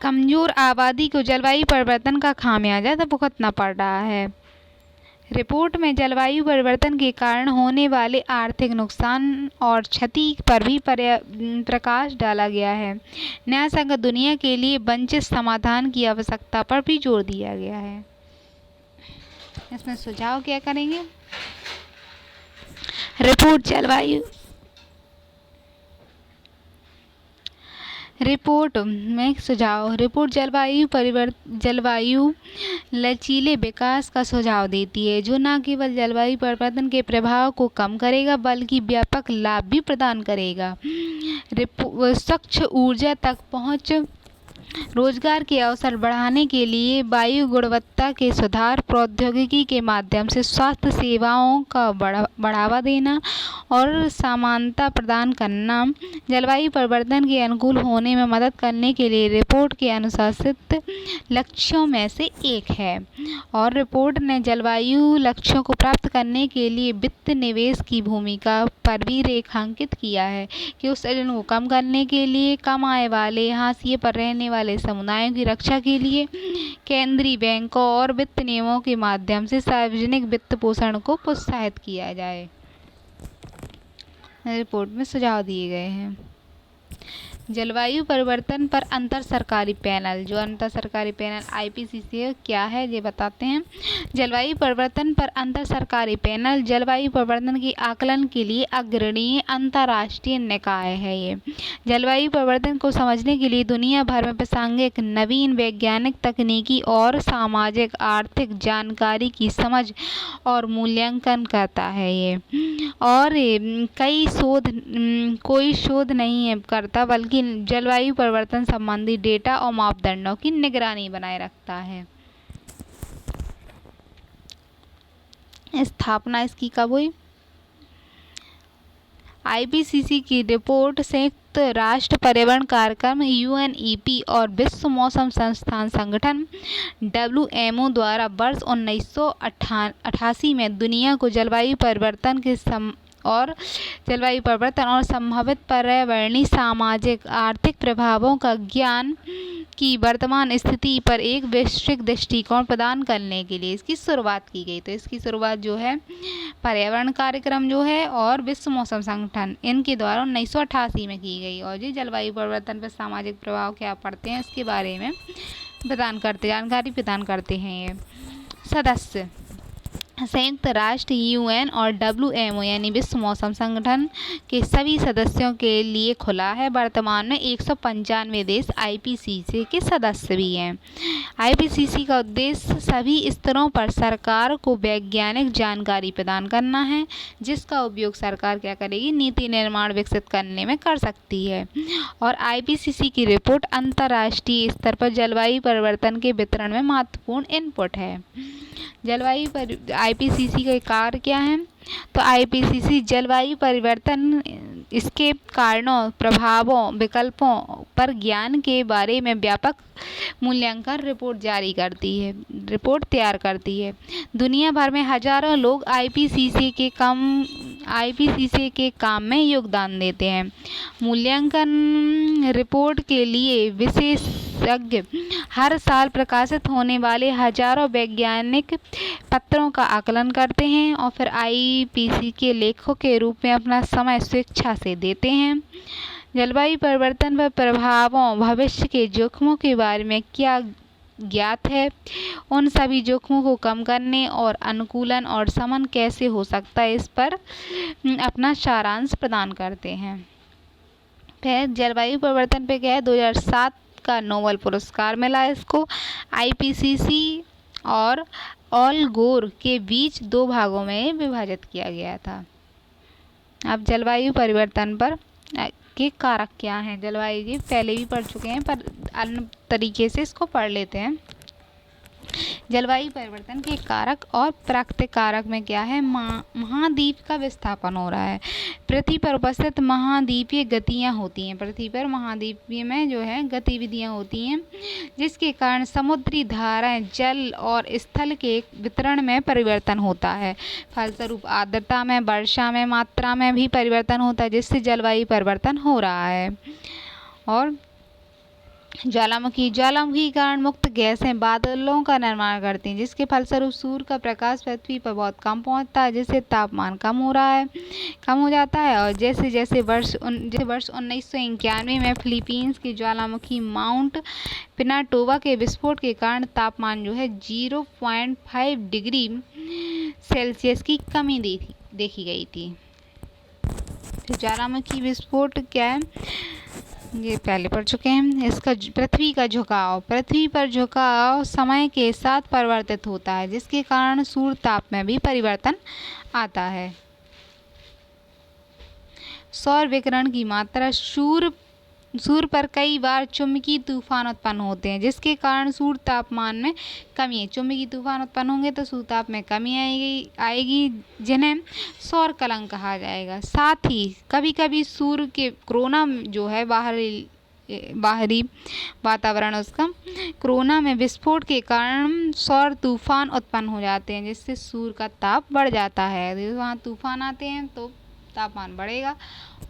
कमजोर आबादी को जलवायु परिवर्तन का खामियाजा भुगतना पड़ रहा है। रिपोर्ट में जलवायु परिवर्तन के कारण होने वाले आर्थिक नुकसान और क्षति पर भी प्रकाश डाला गया है। न्यायसंगत दुनिया के लिए वंचित समाधान की आवश्यकता पर भी जोर दिया गया है। इसमें सुझाव क्या करेंगे? रिपोर्ट में सुझाव। रिपोर्ट जलवायु लचीले विकास का सुझाव देती है जो न केवल जलवायु परिवर्तन के प्रभाव को कम करेगा बल्कि व्यापक लाभ भी प्रदान करेगा। स्वच्छ ऊर्जा तक पहुँच, रोजगार के अवसर बढ़ाने के लिए वायु गुणवत्ता के सुधार, प्रौद्योगिकी के माध्यम से स्वास्थ्य सेवाओं का बढ़ावा देना और समानता प्रदान करना जलवायु परिवर्तन के अनुकूल होने में मदद करने के लिए रिपोर्ट के अनुशासित लक्ष्यों में से एक है। और रिपोर्ट ने जलवायु लक्ष्यों को प्राप्त करने के लिए वित्त निवेश की भूमिका पर भी रेखांकित किया है कि उत्सर्जन को कम करने के लिए कम आय वाले, हाशिए पर रहने वाले समुदायों की रक्षा के लिए केंद्रीय बैंकों और वित्त नियमों के माध्यम से सार्वजनिक वित्त पोषण को प्रोत्साहित किया जाए। रिपोर्ट में सुझाव दिए गए हैं। जलवायु परिवर्तन पर अंतर सरकारी पैनल, जो अंतर सरकारी पैनल IPCC है क्या है ये बताते हैं। जलवायु परिवर्तन पर अंतर सरकारी पैनल जलवायु परिवर्तन के आकलन के लिए अग्रणीय अंतर्राष्ट्रीय निकाय है। ये जलवायु परिवर्तन को समझने के लिए दुनिया भर में प्रासंगिक नवीन वैज्ञानिक, तकनीकी और सामाजिक आर्थिक जानकारी की समझ और मूल्यांकन करता है। ये और कोई शोध नहीं है करता, बल्कि जलवायु परिवर्तन संबंधी डेटा और मापदंडों की निगरानी बनाए रखता है। स्थापना इसकी कब हुई? IPCC की रिपोर्ट संयुक्त राष्ट्र पर्यावरण कार्यक्रम UNEP और विश्व मौसम संस्थान संगठन WMO द्वारा वर्ष 1988 में दुनिया को जलवायु परिवर्तन और संभावित पर्यावरणीय, सामाजिक, आर्थिक प्रभावों का ज्ञान की वर्तमान स्थिति पर एक वैश्विक दृष्टिकोण प्रदान करने के लिए इसकी शुरुआत की गई। तो इसकी शुरुआत जो है पर्यावरण कार्यक्रम जो है और विश्व मौसम संगठन इनके द्वारा 1988 में की गई। और ये जलवायु परिवर्तन पर सामाजिक प्रभाव क्या पड़ते हैं इसके बारे में जानकारी प्रदान करते हैं। ये सदस्य संयुक्त राष्ट्र UN और WMO यानी विश्व मौसम संगठन के सभी सदस्यों के लिए खुला है। वर्तमान में 195 देश IPCC के सदस्य भी हैं। IPCC का उद्देश्य सभी स्तरों पर सरकार को वैज्ञानिक जानकारी प्रदान करना है, जिसका उपयोग सरकार क्या करेगी, नीति निर्माण विकसित करने में कर सकती है। और IPCC की रिपोर्ट अंतर्राष्ट्रीय स्तर पर जलवायु परिवर्तन के वितरण में महत्वपूर्ण इनपुट है। IPCC के कार्य क्या हैं? तो IPCC जलवायु परिवर्तन, इसके कारणों, प्रभावों, विकल्पों पर ज्ञान के बारे में व्यापक मूल्यांकन रिपोर्ट तैयार करती है। दुनिया भर में हजारों लोग IPCC के काम में योगदान देते हैं। मूल्यांकन रिपोर्ट के लिए विशेषज्ञ हर साल प्रकाशित होने वाले हजारों वैज्ञानिक पत्रों का आकलन करते हैं और फिर IPCC के लेखकों के रूप में अपना समय स्वेच्छा से देते हैं। जलवायु परिवर्तन पर प्रभावों, भविष्य के जोखिमों के बारे में क्या ज्ञात है, उन सभी जोखिमों को कम करने और अनुकूलन और शमन कैसे हो सकता है, इस पर अपना सारांश प्रदान करते हैं। फिर जलवायु परिवर्तन पे क्या है, 2007 का नोबेल पुरस्कार मिला इसको। IPCC और ऑल गोर के बीच 2 भागों में विभाजित किया गया था। अब जलवायु परिवर्तन पर के कारक क्या हैं? जलवायु की पहले भी पढ़ चुके हैं, पर अन्य तरीके से इसको पढ़ लेते हैं। जलवायु परिवर्तन के कारक और प्राकृतिक कारक में क्या है, महाद्वीप का विस्थापन हो रहा है। पृथ्वी पर उपस्थित महाद्वीपीय गतियाँ होती हैं। पृथ्वी पर महाद्वीपीय में जो है गतिविधियाँ होती हैं, जिसके कारण समुद्री धाराएं, जल और स्थल के वितरण में परिवर्तन होता है। फलस्वरूप आर्द्रता में, वर्षा में, मात्रा में भी परिवर्तन होता है, जिससे जलवायु परिवर्तन हो रहा है। और ज्वालामुखी के कारण मुक्त गैसें बादलों का निर्माण करती हैं, जिसके फलस्वरूप सूर्य का प्रकाश पृथ्वी पर बहुत कम पहुंचता है, जिससे तापमान कम हो जाता है। और जैसे वर्ष 1991 में फिलीपींस की ज्वालामुखी माउंट पिनाटोबा के विस्फोट के कारण तापमान जो है 0.5 डिग्री सेल्सियस की कमी देखी गई थी। तो ज्वालामुखी विस्फोट क्या है, ये पहले पढ़ चुके हैं। इसका पृथ्वी पर झुकाव समय के साथ परिवर्तित होता है, जिसके कारण सूर्य ताप में भी परिवर्तन आता है। सौर विकिरण की मात्रा, सूर्य पर कई बार चुंबकीय तूफान उत्पन्न होते हैं, जिसके कारण सूर्य तापमान में कमी है। चुंबकीय तूफान उत्पन्न होंगे तो सूर्य ताप में कमी आएगी, जिन्हें सौर कलंक कहा जाएगा। साथ ही कभी कभी सूर्य के कोरोना जो है बाहरी वातावरण, उसका कोरोना में विस्फोट के कारण सौर तूफान उत्पन्न हो जाते हैं, जिससे सूर्य का ताप बढ़ जाता है। वहाँ तूफान आते हैं तो तापमान बढ़ेगा।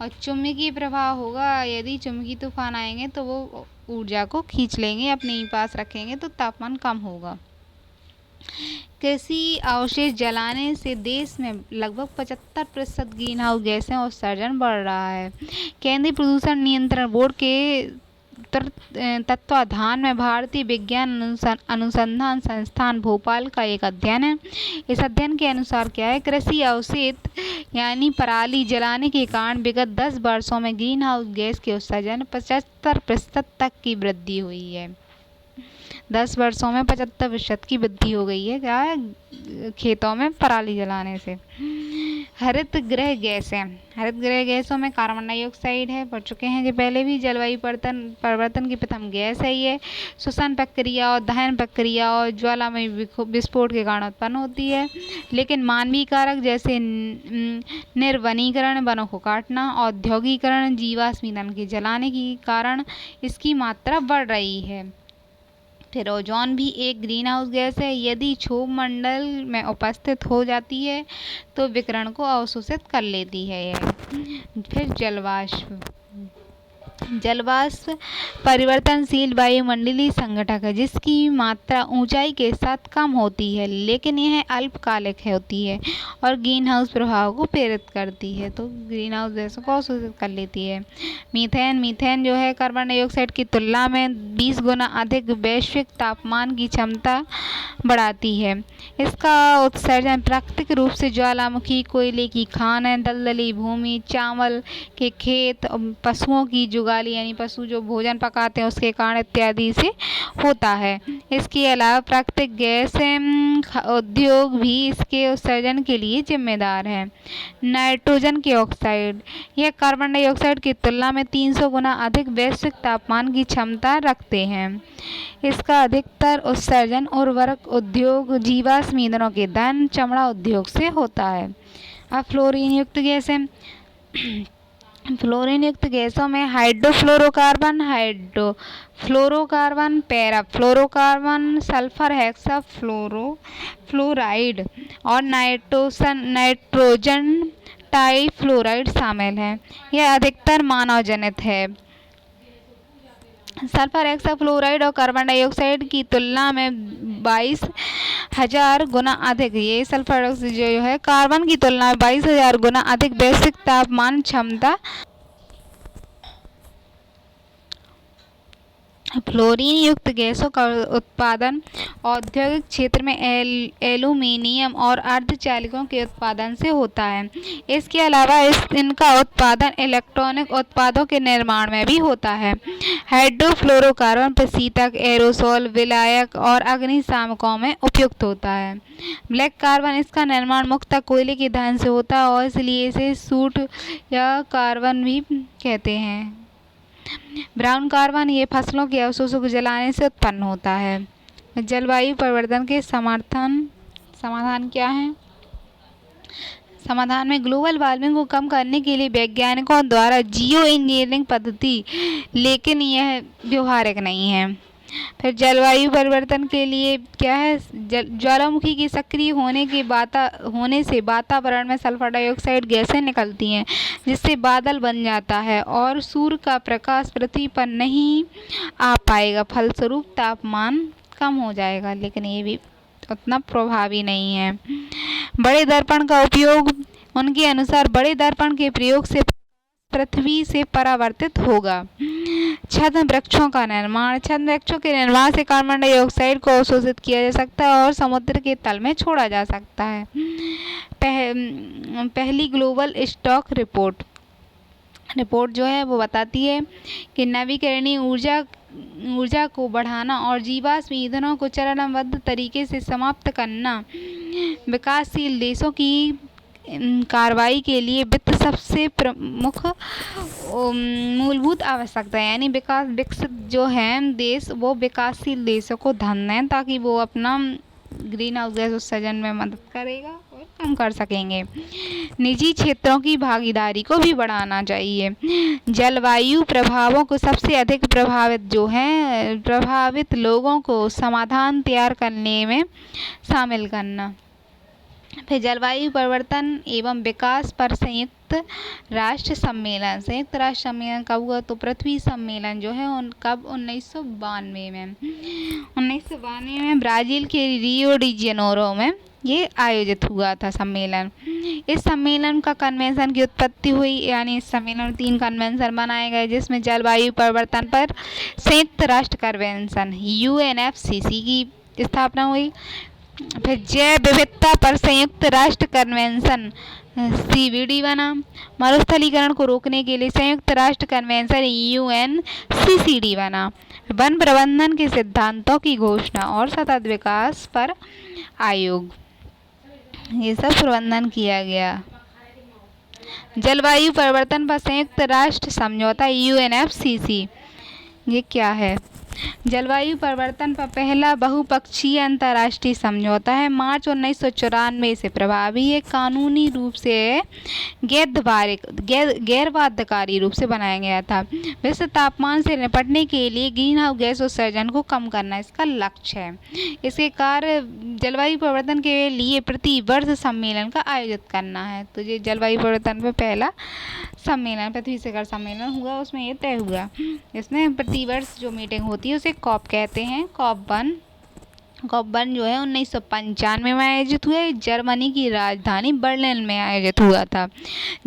और चुंबकीय प्रभाव होगा, यदि चुंबकीय तूफान आएंगे तो वो ऊर्जा को खींच लेंगे, अपने ही पास रखेंगे, तो तापमान कम होगा। कृषि अवशेष जलाने से देश में लगभग 75% ग्रीन हाउस गैसें उत्सर्जन बढ़ रहा है। केंद्रीय प्रदूषण नियंत्रण बोर्ड के तत्वाधान में भारतीय विज्ञान अनुसंधान संस्थान भोपाल का एक अध्ययन है। इस अध्ययन के अनुसार क्या है, कृषि अवशेष यानी पराली जलाने के कारण विगत 10 वर्षों में ग्रीन हाउस गैस के उत्सर्जन 75% तक की वृद्धि हुई है। 10 वर्षों में 75% की वृद्धि हो गई है क्या है, खेतों में पराली जलाने से। हरित गृह गैसें, हरित गृह गैसों में कार्बन डाइऑक्साइड है, पढ़ चुके हैं जो पहले भी। जलवायु परिवर्तन की प्रथम गैस है ये। श्वसन प्रक्रिया और दहन प्रक्रिया और ज्वालामयी विस्फोट के कारण उत्पन्न होती है। लेकिन मानवीय कारक जैसे निर्वनीकरण, वनों को काटना, औद्योगिकरण, जीवाश्म ईंधन के जलाने के कारण इसकी मात्रा बढ़ रही है। फिर ओजोन भी एक ग्रीन हाउस गैस है। यदि क्षोभ मंडल में उपस्थित हो जाती है तो विकिरण को अवशोषित कर लेती है यह। फिर जलवाष्प परिवर्तनशील वायुमंडलीय संघटक है जिसकी मात्रा ऊंचाई के साथ कम होती है, लेकिन यह अल्पकालिक होती है और ग्रीन हाउस प्रभाव को प्रेरित करती है, तो ग्रीन हाउस गैसों को अवशोषित कर लेती है। मीथेन जो है कार्बन डाइऑक्साइड की तुलना में 20 गुना अधिक वैश्विक तापमान की क्षमता बढ़ाती है। इसका उत्सर्जन प्राकृतिक रूप से ज्वालामुखी, कोयले की खान, दलदली भूमि, चावल के खेत, पशुओं की जुगाली यानी पशु जो भोजन पकाते हैं उसके कारण इत्यादि से होता है। इसके अलावा प्राकृतिक गैस उद्योग भी इसके उत्सर्जन के लिए जिम्मेदार है। नाइट्रोजन के ऑक्साइड, यह कार्बन डाइऑक्साइड की तुलना में 300 गुना अधिक वैश्विक तापमान की क्षमता रखते हैं। इसका अधिकतर उत्सर्जन उर्वरक उद्योग, जीवाश्म ईंधनों के दहन, चमड़ा उद्योग से होता है। अब फ्लोरीन युक्त गैसें, फ्लोरीन युक्त गैसों में हाइड्रोफ्लोरोकार्बन, पैराफ्लोरोकार्बन, सल्फर हेक्साफ्लोराइड और नाइट्रोजन टाइफ्लोराइड शामिल हैं। यह अधिकतर मानव जनित है। सल्फर हेक्साफ्लोराइड और कार्बन डाइऑक्साइड की तुलना में 22,000 गुना अधिक, ये सल्फर जो है कार्बन की तुलना में 22,000 गुना अधिक वैश्विक तापमान क्षमता। फ्लोरीन युक्त गैसों का उत्पादन औद्योगिक क्षेत्र में एल्यूमीनियम और अर्धचालकों के उत्पादन से होता है। इसके अलावा इनका उत्पादन इलेक्ट्रॉनिक उत्पादों के निर्माण में भी होता है। हाइड्रोफ्लोरोकार्बन प्रशीतक, एरोसोल, विलायक और अग्निशामकों में उपयुक्त होता है। ब्लैक कार्बन, इसका निर्माण मुख्यतः कोयले के दहन से होता है और इसलिए इसे सूट या कार्बन भी कहते हैं। ब्राउन कार्बन, ये फसलों के अवशेषों को जलाने से उत्पन्न होता है। जलवायु परिवर्तन के समाधान क्या है? समाधान में ग्लोबल वार्मिंग को कम करने के लिए वैज्ञानिकों द्वारा जियो इंजीनियरिंग पद्धति, लेकिन यह व्यवहारिक नहीं है। फिर जलवायु परिवर्तन के लिए क्या है, ज्वालामुखी के सक्रिय होने से वातावरण में सल्फर डाइऑक्साइड गैसें निकलती हैं जिससे बादल बन जाता है और सूर्य का प्रकाश पृथ्वी पर नहीं आ पाएगा, फलस्वरूप तापमान कम हो जाएगा, लेकिन ये भी उतना प्रभावी नहीं है। बड़े दर्पण का उपयोग, उनके अनुसार बड़े दर्पण के प्रयोग से पृथ्वी से परावर्तित होगा। छद्म वृक्षों का निर्माण, छद्म वृक्षों के निर्माण से कार्बन डाइऑक्साइड को अवशोषित किया जा सकता है और समुद्र के तल में छोड़ा जा सकता है। पहली ग्लोबल स्टॉक रिपोर्ट जो है वो बताती है कि नवीकरणीय ऊर्जा को बढ़ाना और जीवाश्म ईंधनों को चरणबद्ध तरीके से समाप्त करना विकासशील देशों की कार्रवाई के लिए वित्त सबसे प्रमुख मूलभूत आवश्यकता है। यानी विकसित जो है देश वो विकासशील देशों को धन दें ताकि वो अपना ग्रीन हाउस गैस उत्सर्जन में मदद करेगा और कम कर सकेंगे। निजी क्षेत्रों की भागीदारी को भी बढ़ाना चाहिए। जलवायु प्रभावों को सबसे अधिक प्रभावित लोगों को समाधान तैयार करने में शामिल करना। फिर जलवायु परिवर्तन एवं विकास पर संयुक्त राष्ट्र सम्मेलन। संयुक्त राष्ट्र सम्मेलन कब हुआ? तो पृथ्वी सम्मेलन जो है कब? 1992 में। 1992 में ब्राजील के रियो डी जेनेरो में ये आयोजित हुआ था सम्मेलन। इस सम्मेलन का कन्वेंशन की उत्पत्ति हुई, यानी इस सम्मेलन में 3 कन्वेंशन बनाए गए, जिसमें जलवायु परिवर्तन पर संयुक्त राष्ट्र कन्वेंशन UNFCCC की स्थापना हुई। फिर जैव विविधता पर संयुक्त राष्ट्र कन्वेंशन CBD बना। मरुस्थलीकरण को रोकने के लिए संयुक्त राष्ट्र कन्वेंशन UNCCD बना। वन प्रबंधन के सिद्धांतों की घोषणा और सतत विकास पर आयोग, ये सब प्रबंधन किया गया। जलवायु परिवर्तन पर संयुक्त राष्ट्र समझौता UNFCCC, ये क्या है? जलवायु परिवर्तन पर पहला बहुपक्षीय अंतर्राष्ट्रीय समझौता है। मार्च 1994 से प्रभावी है। कानूनी रूप से गैर बाध्यकारी रूप से बनाया गया था। विश्व तापमान से निपटने के लिए ग्रीन हाउस गैस उत्सर्जन को कम करना इसका लक्ष्य है। इसके कार्य जलवायु परिवर्तन के लिए प्रति वर्ष सम्मेलन का आयोजित करना है। तो ये जलवायु परिवर्तन पर पहला सम्मेलन, पृथ्वी शिखर सम्मेलन हुआ, उसमें ये तय हुआ। इसमें प्रतिवर्ष जो मीटिंग होती है उसे COP कहते हैं। COP1 जो है 1995 में आयोजित हुआ। जर्मनी की राजधानी बर्लिन में आयोजित हुआ था।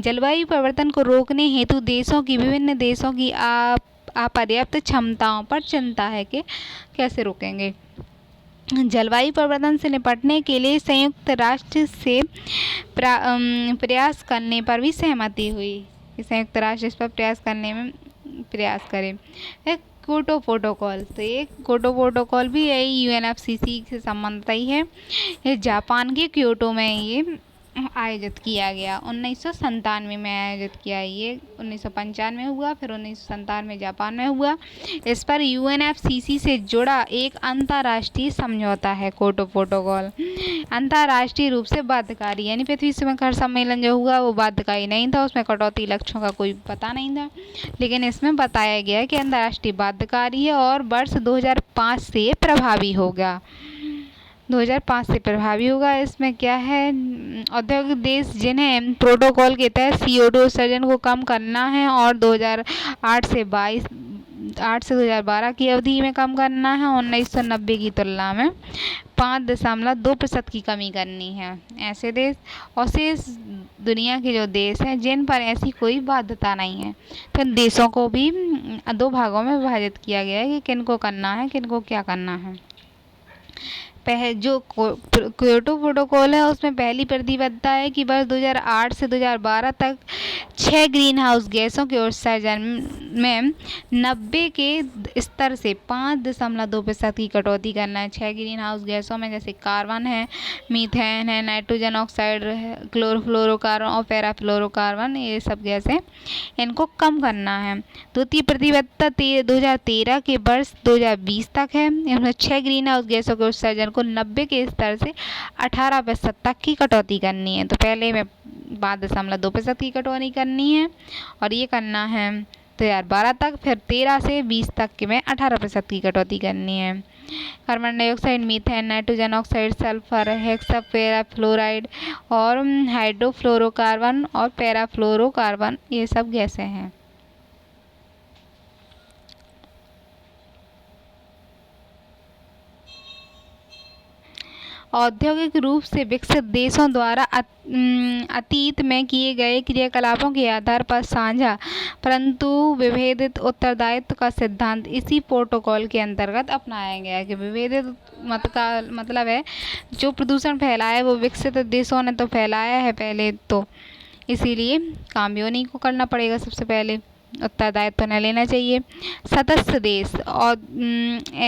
जलवायु परिवर्तन को रोकने हेतु विभिन्न देशों की अपर्याप्त क्षमताओं पर चिंता है कि कैसे रोकेंगे। जलवायु परिवर्तन से निपटने के लिए संयुक्त राष्ट्र से प्रयास करने पर भी सहमति हुई। संयुक्त राष्ट्र इस पर प्रयास करने में प्रयास करे। क्योटो प्रोटोकॉल, तो ये क्योटो प्रोटोकॉल भी यही UNFCCC से संबंधित ही है। ये जापान के क्योटो में ये आयोजित किया गया। 1997 में आयोजित किया। ये 1995 में हुआ, फिर 1997 में जापान में हुआ। इस पर UNFCCC से जुड़ा एक अंतर्राष्ट्रीय समझौता है क्योटो प्रोटोकॉल। अंतर्राष्ट्रीय रूप से बाध्यकारी, यानी पृथ्वी शिखर सम्मेलन जो हुआ वो बाध्यकारी नहीं था, उसमें कटौती लक्ष्यों का कोई पता नहीं था, लेकिन इसमें बताया गया कि अंतर्राष्ट्रीय बाध्यकारी है और वर्ष 2005 से प्रभावी होगा। 2005 से प्रभावी होगा। इसमें क्या है? औद्योगिक देश जिन्हें प्रोटोकॉल के तहत CO2 उत्सर्जन को कम करना है और 2008 से 2012 की अवधि में कम करना है, 1990 की तुलना में 5.2% की कमी करनी है। ऐसे देश और शेष दुनिया के जो देश हैं जिन पर ऐसी कोई बाध्यता नहीं है, तो इन देशों को भी 2 भागों में विभाजित किया गया है कि किनको करना है, किनको क्या करना है। जो क्योटो प्रोटोकॉल है उसमें पहली प्रतिबद्धता है कि वर्ष 2008 से 2012 तक 6 ग्रीन हाउस गैसों के उत्सर्जन में 90 के स्तर से 5.2% की कटौती करना है। 6 ग्रीन हाउस गैसों में जैसे कार्बन है, मीथेन है, नाइट्रोजन ऑक्साइड है, क्लोरोफ्लोरोकार्बन और पैराफ्लोरोकार्बन, ये सब गैसें, इनको कम करना है। द्वितीय प्रतिबद्धता 2013 के वर्ष 2020 तक है। इसमें 6 ग्रीन हाउस गैसों के उत्सर्जन को 90 के स्तर से 18% तक की कटौती करनी है। तो पहले में 5.2% की कटौती करनी है और ये करना है 2012 तक, फिर 13 से 20 तक के में 18% की कटौती करनी है। Carbon dioxide, methane, nitrogen oxide, sulphur, hexafluoride और हाइड्रोफ्लोरोकार्बन और पैराफ्लोरोकार्बन, ये सब गैसें हैं। औद्योगिक रूप से विकसित देशों द्वारा अतीत में किए गए क्रियाकलापों के आधार पर साझा परंतु विभेदित उत्तरदायित्व का सिद्धांत इसी प्रोटोकॉल के अंतर्गत अपनाया गया है। कि विभेदित मतलब है जो प्रदूषण फैलाया है वो विकसित देशों ने तो फैलाया है पहले, तो इसीलिए काम भी उन्हीं को करना पड़ेगा, सबसे पहले उत्तरदायित्व न लेना चाहिए। सदस्य देश और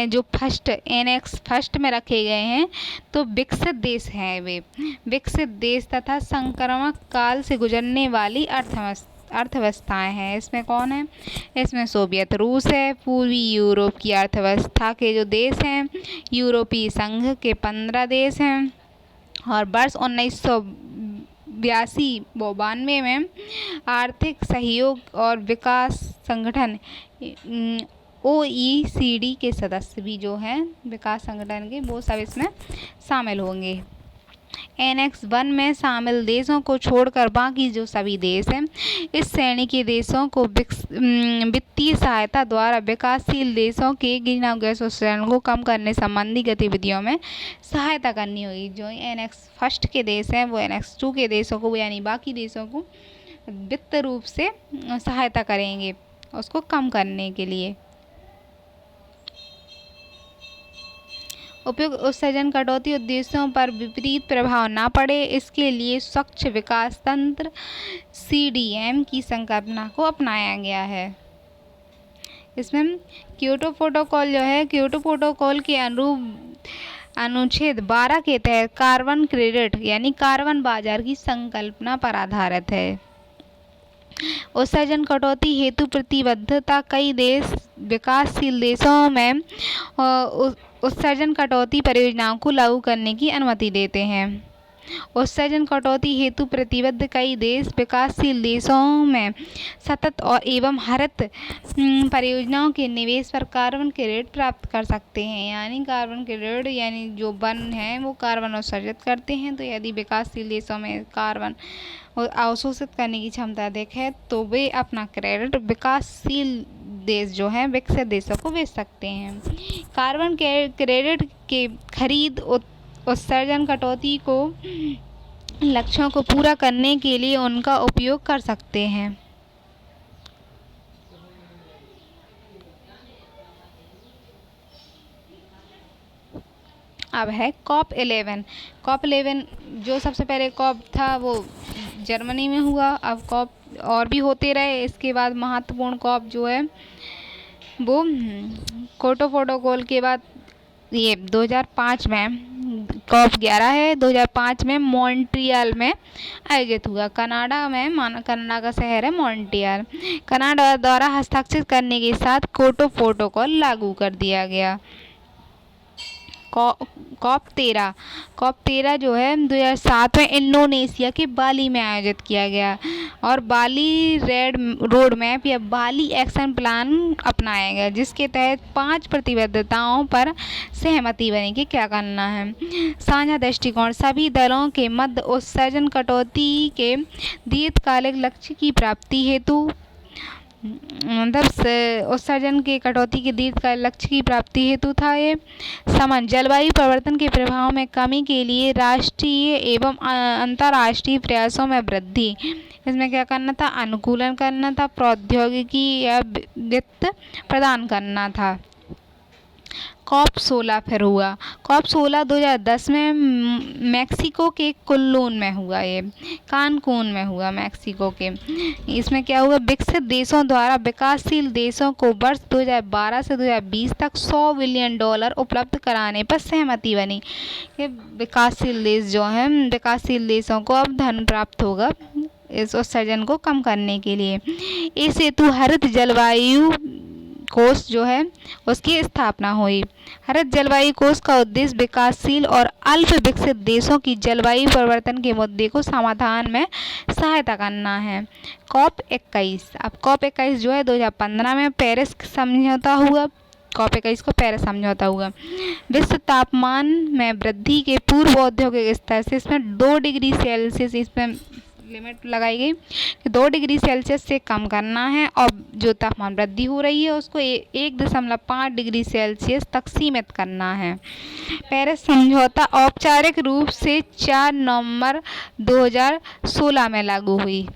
जो फर्स्ट में रखे गए हैं तो विकसित देश हैं, वे विकसित देश तथा संक्रामक काल से गुजरने वाली अर्थव्यवस्थाएं हैं। इसमें कौन है? इसमें सोवियत रूस है। पूर्वी यूरोप की अर्थव्यवस्था के जो देश हैं, यूरोपीय संघ के 15 देश हैं। और वर्ष 1982-92 में आर्थिक सहयोग और विकास संगठन OECD के सदस्य भी जो हैं विकास संगठन के, वो सब इसमें शामिल होंगे। एनेक्स 1 में शामिल देशों को छोड़कर बाकी जो सभी देश हैं इस श्रेणी के देशों को वित्तीय सहायता द्वारा विकासशील देशों के ग्रीनहाउस गैस उत्सर्जन को कम करने संबंधी गतिविधियों में सहायता करनी होगी। जो एनेक्स 1 के देश हैं वो एनेक्स 2 के देशों को यानी बाकी देशों को वित्त रूप से सहायता करेंगे उसको कम करने के लिए। उपयुक्त उत्सर्जन कटौती उद्देश्यों पर विपरीत प्रभाव न पड़े इसके लिए स्वच्छ विकास तंत्र CDM की संकल्पना को अपनाया गया है। इसमें क्योटो प्रोटोकॉल जो है क्योटो प्रोटोकॉल के अनुरूप अनुच्छेद 12 के तहत कार्बन क्रेडिट यानी कार्बन बाजार की संकल्पना पर आधारित है। उत्सर्जन कटौती हेतु प्रतिबद्धता कई देश विकासशील देशों में उत्सर्जन कटौती परियोजनाओं को लागू करने की अनुमति देते हैं। उत्सर्जन कटौती हेतु प्रतिबद्ध कई देश विकासशील देशों में सतत और एवं हरित परियोजनाओं के निवेश पर कार्बन क्रेडिट प्राप्त कर सकते हैं। यानी कार्बन क्रेडिट यानी जो वन है वो कार्बन उत्सर्जित करते हैं, तो यदि विकासशील देशों में कार्बन अवशोषित करने की क्षमता अधिक है तो वे अपना क्रेडिट विकासशील देश जो हैं विकसित देशों को बेच सकते हैं। कार्बन क्रेडिट के खरीद उत्सर्जन कटौती को लक्ष्यों को पूरा करने के लिए उनका उपयोग कर सकते हैं। अब है COP 11। COP 11 जो सबसे पहले COP था वो जर्मनी में हुआ। अब COP और भी होते रहे। इसके बाद महत्वपूर्ण COP जो है वो क्योटो प्रोटोकॉल के बाद ये 2005 में COP 11 है। 2005 में मॉन्ट्रियल में आयोजित हुआ। कनाडा में कनाडा का शहर है मॉन्ट्रियल। कनाडा द्वारा हस्ताक्षर करने के साथ क्योटो प्रोटोकॉल लागू कर दिया गया। COP 13 जो है 2007 में इंडोनेशिया के बाली में आयोजित किया गया और बाली रोड मैप या बाली एक्शन प्लान अपनाया गया, जिसके तहत 5 प्रतिबद्धताओं पर सहमति बनी कि क्या करना है। साझा दृष्टिकोण सभी दलों के मध्य उत्सर्जन कटौती के दीर्घकालिक लक्ष्य की प्राप्ति हेतु उत्सर्जन के कटौती के दीर्घकालिक लक्ष्य की प्राप्ति हेतु था। ये जलवायु परिवर्तन के प्रभाव में कमी के लिए राष्ट्रीय एवं अंतर्राष्ट्रीय प्रयासों में वृद्धि। इसमें क्या करना था? अनुकूलन करना था, प्रौद्योगिकी या वित्त प्रदान करना था। COP 16 फिर हुआ। COP 16 2010 में मैक्सिको के कुल्लून में हुआ। ये कानकून में हुआ मैक्सिको के। इसमें क्या हुआ? विकसित देशों द्वारा विकासशील देशों को वर्ष 2012 से 2020 तक $100 बिलियन उपलब्ध कराने पर सहमति बनी कि विकासशील देश जो हैं विकासशील देशों को अब धन प्राप्त होगा इस उत्सर्जन को कम करने के लिए। इस हेतु हरित जलवायु कोष जो है उसकी स्थापना हुई। हरित जलवायु कोष का उद्देश्य विकासशील और अल्प विकसित देशों की जलवायु परिवर्तन के मुद्दे को समाधान में सहायता करना है। COP 21। अब COP 21 जो है 2015 में पेरिस समझौता हुआ। COP 21 को पेरिस समझौता हुआ। विश्व तापमान में वृद्धि के पूर्व औद्योगिक स्तर से इसमें 2 डिग्री सेल्सियस इसमें लिमिट लगाई गई कि 2 डिग्री सेल्सियस से कम करना है और जो तापमान वृद्धि हो रही है उसको 1.5 डिग्री सेल्सियस तक सीमित करना है। पेरिस समझौता औपचारिक रूप से 4 नवंबर 2016 में लागू हुई।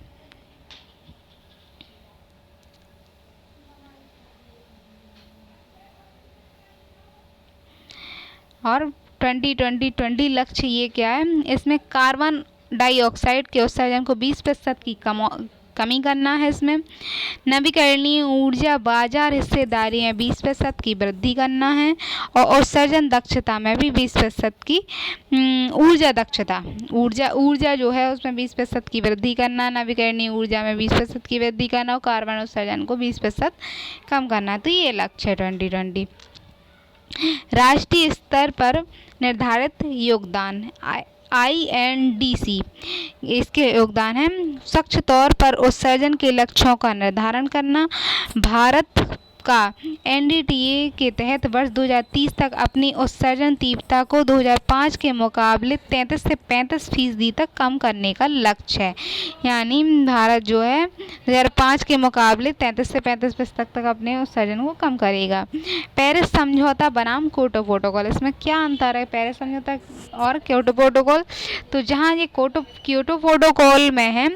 और 2020 लक्ष्य ये क्या है? इसमें कार्बन डाइऑक्साइड के उत्सर्जन को 20% की कमी करना है। इसमें नवीकरणीय ऊर्जा बाजार हिस्सेदारी में 20% की वृद्धि करना है और उत्सर्जन दक्षता में भी 20% की ऊर्जा जो है उसमें 20% की वृद्धि करना, नवीकरणीय ऊर्जा में 20% की वृद्धि करना और कार्बन उत्सर्जन को 20% कम करना। तो ये लक्ष्य है 2020। राष्ट्रीय स्तर पर निर्धारित योगदान INDC इसके योगदान है स्वच्छ तौर पर उत्सर्जन के लक्ष्यों का निर्धारण करना, भारत का एनडीटीए के तहत वर्ष 2030 तक अपनी उत्सर्जन तीव्रता को 2005 के मुकाबले 33 से 35% तक कम करने का लक्ष्य है। यानी भारत जो है 2005 के मुकाबले 33 से 35% तक अपने उत्सर्जन को कम करेगा। पेरिस समझौता बनाम क्योटो प्रोटोकॉल, इसमें क्या अंतर है पेरिस समझौता और क्योटो प्रोटोकॉल? तो जहाँ ये क्योटो प्रोटोकॉल में है,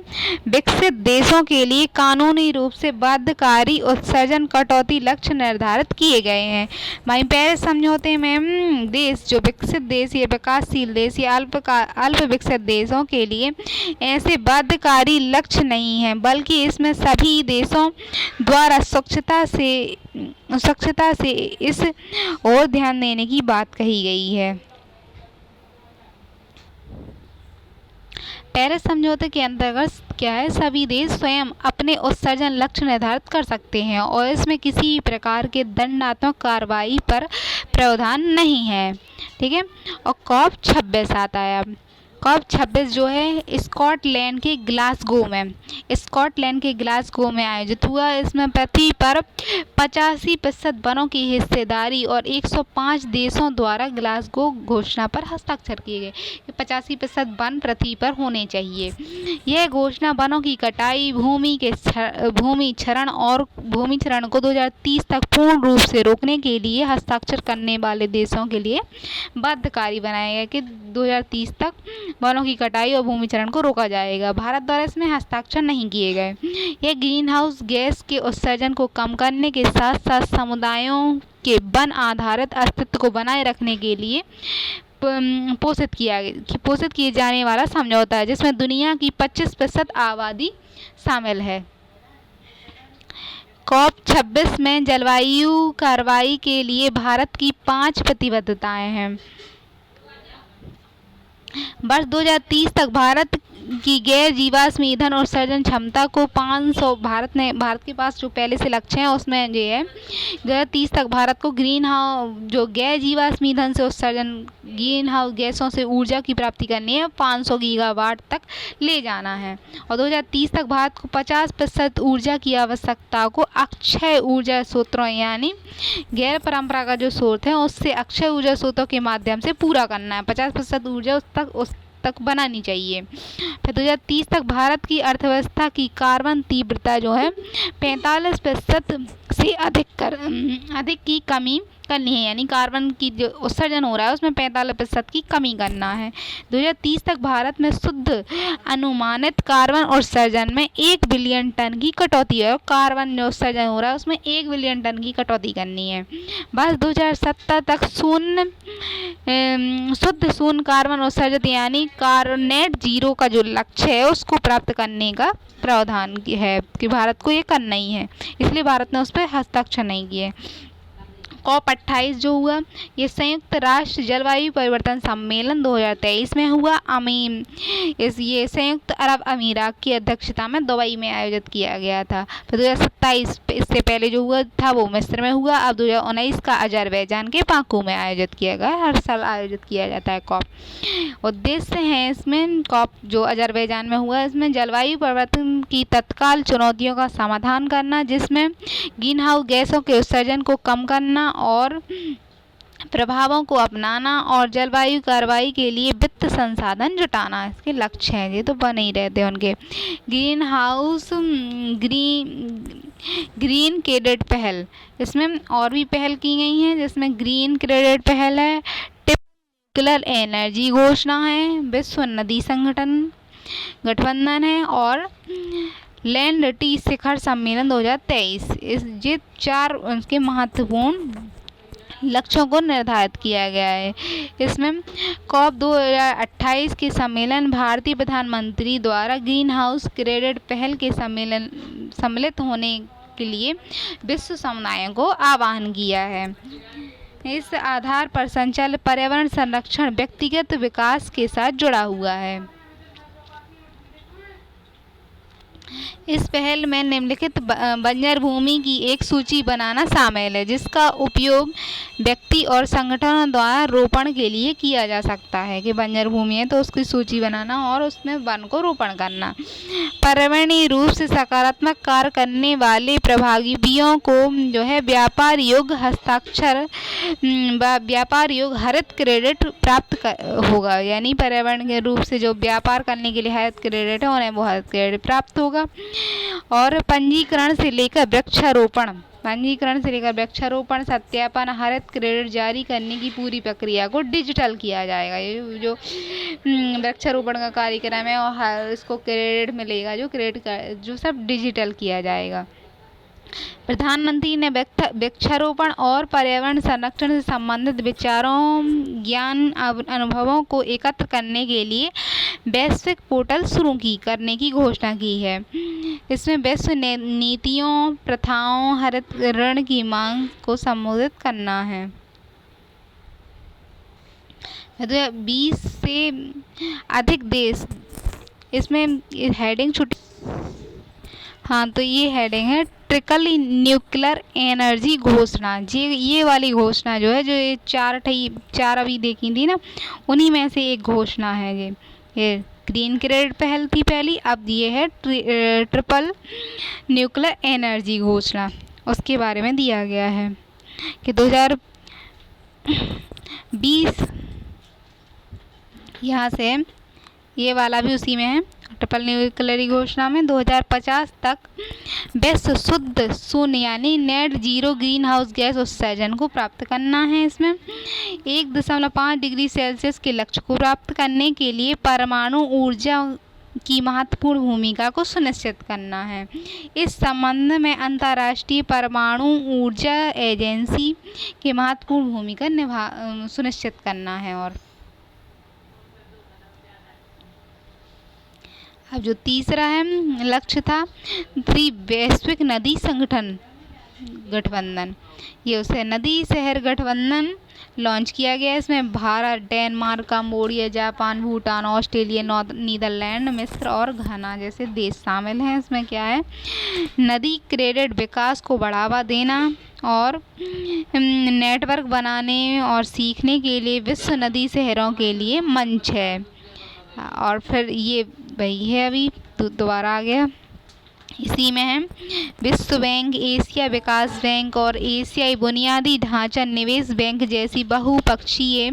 विकसित देशों के लिए कानूनी रूप से बाध्यकारी उत्सर्जन कटौती लक्ष्य निर्धारित किए गए हैं। वहीं पेरिस समझौते में देश जो विकसित देश या विकासशील देश या अल्प विकसित देशों के लिए ऐसे बाध्यकारी लक्ष्य नहीं है, बल्कि इसमें सभी देशों द्वारा स्वच्छता से इस ओर ध्यान देने की बात कही गई है। पेरिस समझौते के अंतर्गत क्या है, सभी देश स्वयं अपने उत्सर्जन लक्ष्य निर्धारित कर सकते हैं और इसमें किसी भी प्रकार के दंडात्मक कार्रवाई पर प्रावधान नहीं है। ठीक है। और COP26 आता है। अब COP26 जो है स्कॉटलैंड के ग्लासगो में आयोजित हुआ। इसमें पृथ्वी पर 85% वनों की हिस्सेदारी और 105 देशों द्वारा ग्लासगो घोषणा पर हस्ताक्षर किए गए। 85% वन पृथ्वी पर होने चाहिए। यह घोषणा वनों की कटाई, भूमि क्षरण को 2030 तक पूर्ण रूप से रोकने के लिए हस्ताक्षर करने वाले देशों के लिए बाध्यकारी बनाया गया कि 2030 तक वनों की कटाई और भूमि क्षरण को रोका जाएगा। भारत द्वारा इसमें हस्ताक्षर नहीं किए गए। यह ग्रीन हाउस गैस के उत्सर्जन को कम करने के साथ साथ समुदायों के वन आधारित अस्तित्व को बनाए रखने के लिए पोषित किए जाने वाला समझौता है, जिसमें दुनिया की 25% आबादी शामिल है। COP26 में जलवायु कार्रवाई के लिए भारत की 5 प्रतिबद्धताएं हैं। वर्ष 2030 तक भारत की गैर जीवाश्म ईंधन उत्सर्जन क्षमता को 500, भारत के पास जो पहले से लक्ष्य है उसमें ये है 2030 तक भारत को जो गैर जीवाश्म ईंधन से उत्सर्जन ग्रीन हाउस गैसों से ऊर्जा की प्राप्ति करनी है, 500 गीगावाट तक ले जाना है। और 2030 तक भारत को 50% ऊर्जा की आवश्यकता को अक्षय ऊर्जा स्रोतों यानी गैर परंपरागत जो स्रोत हैं उससे अक्षय ऊर्जा स्रोतों के माध्यम से पूरा करना है। 50% ऊर्जा उस तक बनानी चाहिए। फिर 2030 तक भारत की अर्थव्यवस्था की कार्बन तीव्रता जो है 45% से अधिक की कमी करनी है, यानी कार्बन की जो उत्सर्जन हो रहा है उसमें 45% की कमी करना है। 2030 तक भारत में शुद्ध अनुमानित कार्बन उत्सर्जन में 1 बिलियन टन की कटौती है और कार्बन जो उत्सर्जन हो रहा है उसमें 1 बिलियन टन की कटौती करनी है। बस 2070 तक शुद्ध शून्य कार्बन उत्सर्जित यानी नेट जीरो का जो लक्ष्य है उसको प्राप्त करने का प्रावधान है कि भारत को ये करना ही है, इसलिए भारत ने उस पर हस्ताक्षर नहीं किए। COP28 जो हुआ ये संयुक्त राष्ट्र जलवायु परिवर्तन सम्मेलन 2023 में हुआ। ये संयुक्त अरब अमीरात की अध्यक्षता में दुबई में आयोजित किया गया था। फिर 2027 इससे पहले जो हुआ था वो मिस्र में हुआ। अब 2019 का अजरबैजान के बाकू में आयोजित किया गया। हर साल आयोजित किया जाता है COP। उद्देश्य है इसमें COP जो अजरबैजान में हुआ इसमें जलवायु परिवर्तन की तत्काल चुनौतियों का समाधान करना, जिसमें ग्रीन हाउस गैसों के उत्सर्जन को कम करना और प्रभावों को अपनाना और जलवायु कार्रवाई के लिए वित्त संसाधन जुटाना इसके लक्ष्य हैं। ये तो बने ही रहते हैं उनके। ग्रीन हाउस ग्रीन क्रेडिट पहल, इसमें और भी पहल की गई हैं जिसमें ग्रीन क्रेडिट पहल है, न्यूक्लियर एनर्जी घोषणा है, विश्व नदी गठबंधन है और लैंड टी शिखर सम्मेलन 2023। ये 4 उनके महत्वपूर्ण लक्ष्यों को निर्धारित किया गया है। इसमें COP 2028 के सम्मेलन भारतीय प्रधानमंत्री द्वारा ग्रीन हाउस क्रेडिट पहल के सम्मिलित होने के लिए विश्व समुदाय को आह्वान किया है। इस आधार पर संचालित पर्यावरण संरक्षण व्यक्तिगत विकास के साथ जुड़ा हुआ है। इस पहल में निम्नलिखित बंजर भूमि की एक सूची बनाना शामिल है, जिसका उपयोग व्यक्ति और संगठनों द्वारा रोपण के लिए किया जा सकता है। कि बंजर भूमि है तो उसकी सूची बनाना और उसमें वन को रोपण करना। पर्यावरणीय रूप से सकारात्मक कार्य करने वाले प्रभागियों को जो है व्यापार योग्य व्यापार योग्य हरित क्रेडिट प्राप्त होगा। यानी पर्यावरण के रूप से जो व्यापार करने के लिए हरित क्रेडिट है उन्हें वो हरित क्रेडिट प्राप्त होगा। और पंजीकरण से लेकर वृक्षारोपण सत्यापन हरित क्रेडिट जारी करने की पूरी प्रक्रिया को डिजिटल किया जाएगा। ये जो वृक्षारोपण का कार्यक्रम है और इसको क्रेडिट मिलेगा, जो क्रेडिट का जो सब डिजिटल किया जाएगा। प्रधानमंत्री ने वृक्षारोपण और पर्यावरण संरक्षण से संबंधित विचारों, ज्ञान, अनुभवों को एकत्र करने के लिए वैश्विक पोर्टल शुरू करने की घोषणा की है। इसमें वैश्व नीतियों, प्रथाओं, हरित ऋण की मांग को संबोधित करना है। 20 से अधिक देश, इसमें हेडिंग छुट्टी, हाँ तो ये हेडिंग है ट्रिकल न्यूक्लियर एनर्जी घोषणा। ये वाली घोषणा जो है, जो ये चार अभी देखी थी ना, उन्हीं में से एक घोषणा है। ये ग्रीन क्रेडिट पहल थी पहली, अब ये है ट्रिपल न्यूक्लियर एनर्जी घोषणा। उसके बारे में दिया गया है कि 2020, यहाँ से ये वाला भी उसी में है, ट्रिपल न्यूक्लियर घोषणा में 2050 तक विश्व शुद्ध शून्य यानी net zero green house gas उत्सर्जन को प्राप्त करना है। इसमें 1.5 डिग्री सेल्सियस के लक्ष्य को प्राप्त करने के लिए परमाणु ऊर्जा की महत्वपूर्ण भूमिका को सुनिश्चित करना है। इस संबंध में अंतर्राष्ट्रीय परमाणु ऊर्जा एजेंसी की महत्वपूर्ण भूमिका सुनिश्चित करना है। और अब जो तीसरा है लक्ष्य था वैश्विक नदी संगठन गठबंधन, ये उसे नदी शहर गठबंधन लॉन्च किया गया। इसमें Bharat, Denmark, Cambodia, Japan, Bhutan, Australia, Netherland, मिस्र और घाना जैसे देश शामिल हैं। इसमें क्या है, नदी क्रेडिट विकास को बढ़ावा देना और नेटवर्क बनाने और सीखने के लिए विश्व नदी शहरों के लिए मंच है। और फिर ये वही है, अभी दोबारा आ गया, इसी में है विश्व बैंक, एशिया विकास बैंक और एशियाई बुनियादी ढांचा निवेश बैंक जैसी बहुपक्षीय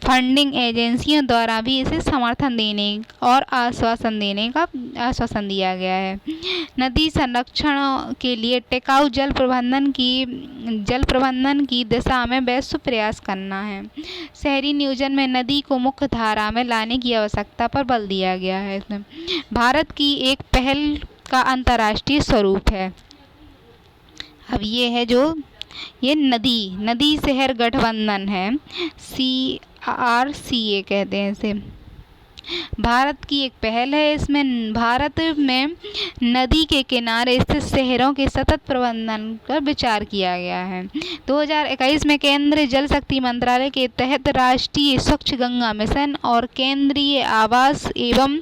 फंडिंग एजेंसियों द्वारा भी इसे समर्थन देने और आश्वासन देने का आश्वासन दिया गया है। नदी संरक्षण के लिए टिकाऊ जल प्रबंधन की दिशा में वैश्व प्रयास करना है। शहरी नियोजन में नदी को मुख्य धारा में लाने की आवश्यकता पर बल दिया गया है। इसमें भारत की एक पहल का अंतर्राष्ट्रीय स्वरूप है। अब ये है जो ये नदी शहर गठबंधन है, CRCA कहते हैं इसे। भारत की एक पहल है। इसमें भारत में नदी के किनारे स्थित शहरों के सतत प्रबंधन पर विचार किया गया है। 2021 में केंद्रीय जल शक्ति मंत्रालय के तहत राष्ट्रीय स्वच्छ गंगा मिशन और केंद्रीय आवास एवं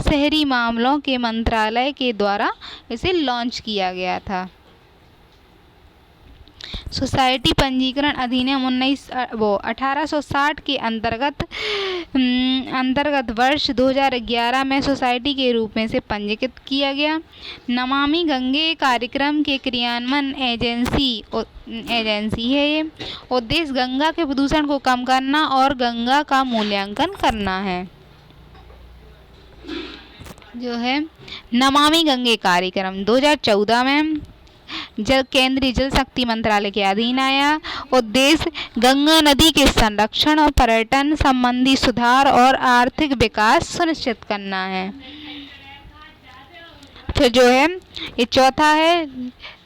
शहरी मामलों के मंत्रालय के द्वारा इसे लॉन्च किया गया था। सोसाइटी पंजीकरण अधिनियम 1860 के अंतर्गत वर्ष 2011 में सोसाइटी के रूप में इसे पंजीकृत किया गया। नमामि गंगे कार्यक्रम के क्रियान्वयन एजेंसी है। ये उद्देश्य गंगा के प्रदूषण को कम करना और गंगा का मूल्यांकन करना है। जो है नमामि गंगे कार्यक्रम 2014 में केंद्रीय जल शक्ति मंत्रालय के अधीन आया। उद्देश्य गंगा नदी के संरक्षण और पर्यटन संबंधी सुधार और आर्थिक विकास सुनिश्चित करना है। फिर जो है ये चौथा है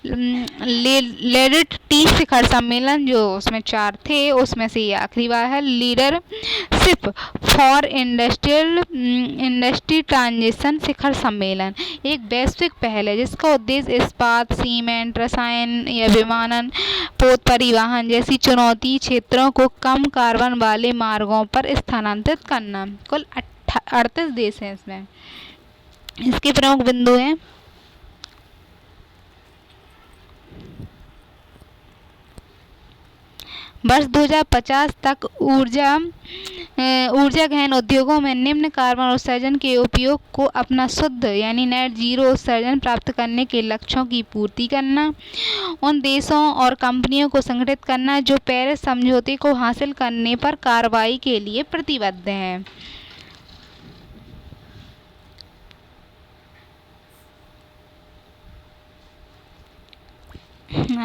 लेडिट टी शिखर सम्मेलन, जो उसमें 4 थे, उसमें से ये आखिरी बार है। लीडरशिप फॉर इंडस्ट्री ट्रांजिशन शिखर सम्मेलन एक वैश्विक पहल है जिसका उद्देश्य इस्पात, सीमेंट, रसायन या विमानन, पोत परिवहन जैसी चुनौती क्षेत्रों को कम कार्बन वाले मार्गों पर स्थानांतरित करना। कुल 38 देश हैं इसमें। इसके प्रमुख बिंदु हैं वर्ष 2050 तक ऊर्जा गहन उद्योगों में निम्न कार्बन उत्सर्जन के उपयोग को अपना शुद्ध यानी नेट जीरो उत्सर्जन प्राप्त करने के लक्ष्यों की पूर्ति करना, उन देशों और कंपनियों को संगठित करना जो पेरिस समझौते को हासिल करने पर कार्रवाई के लिए प्रतिबद्ध हैं।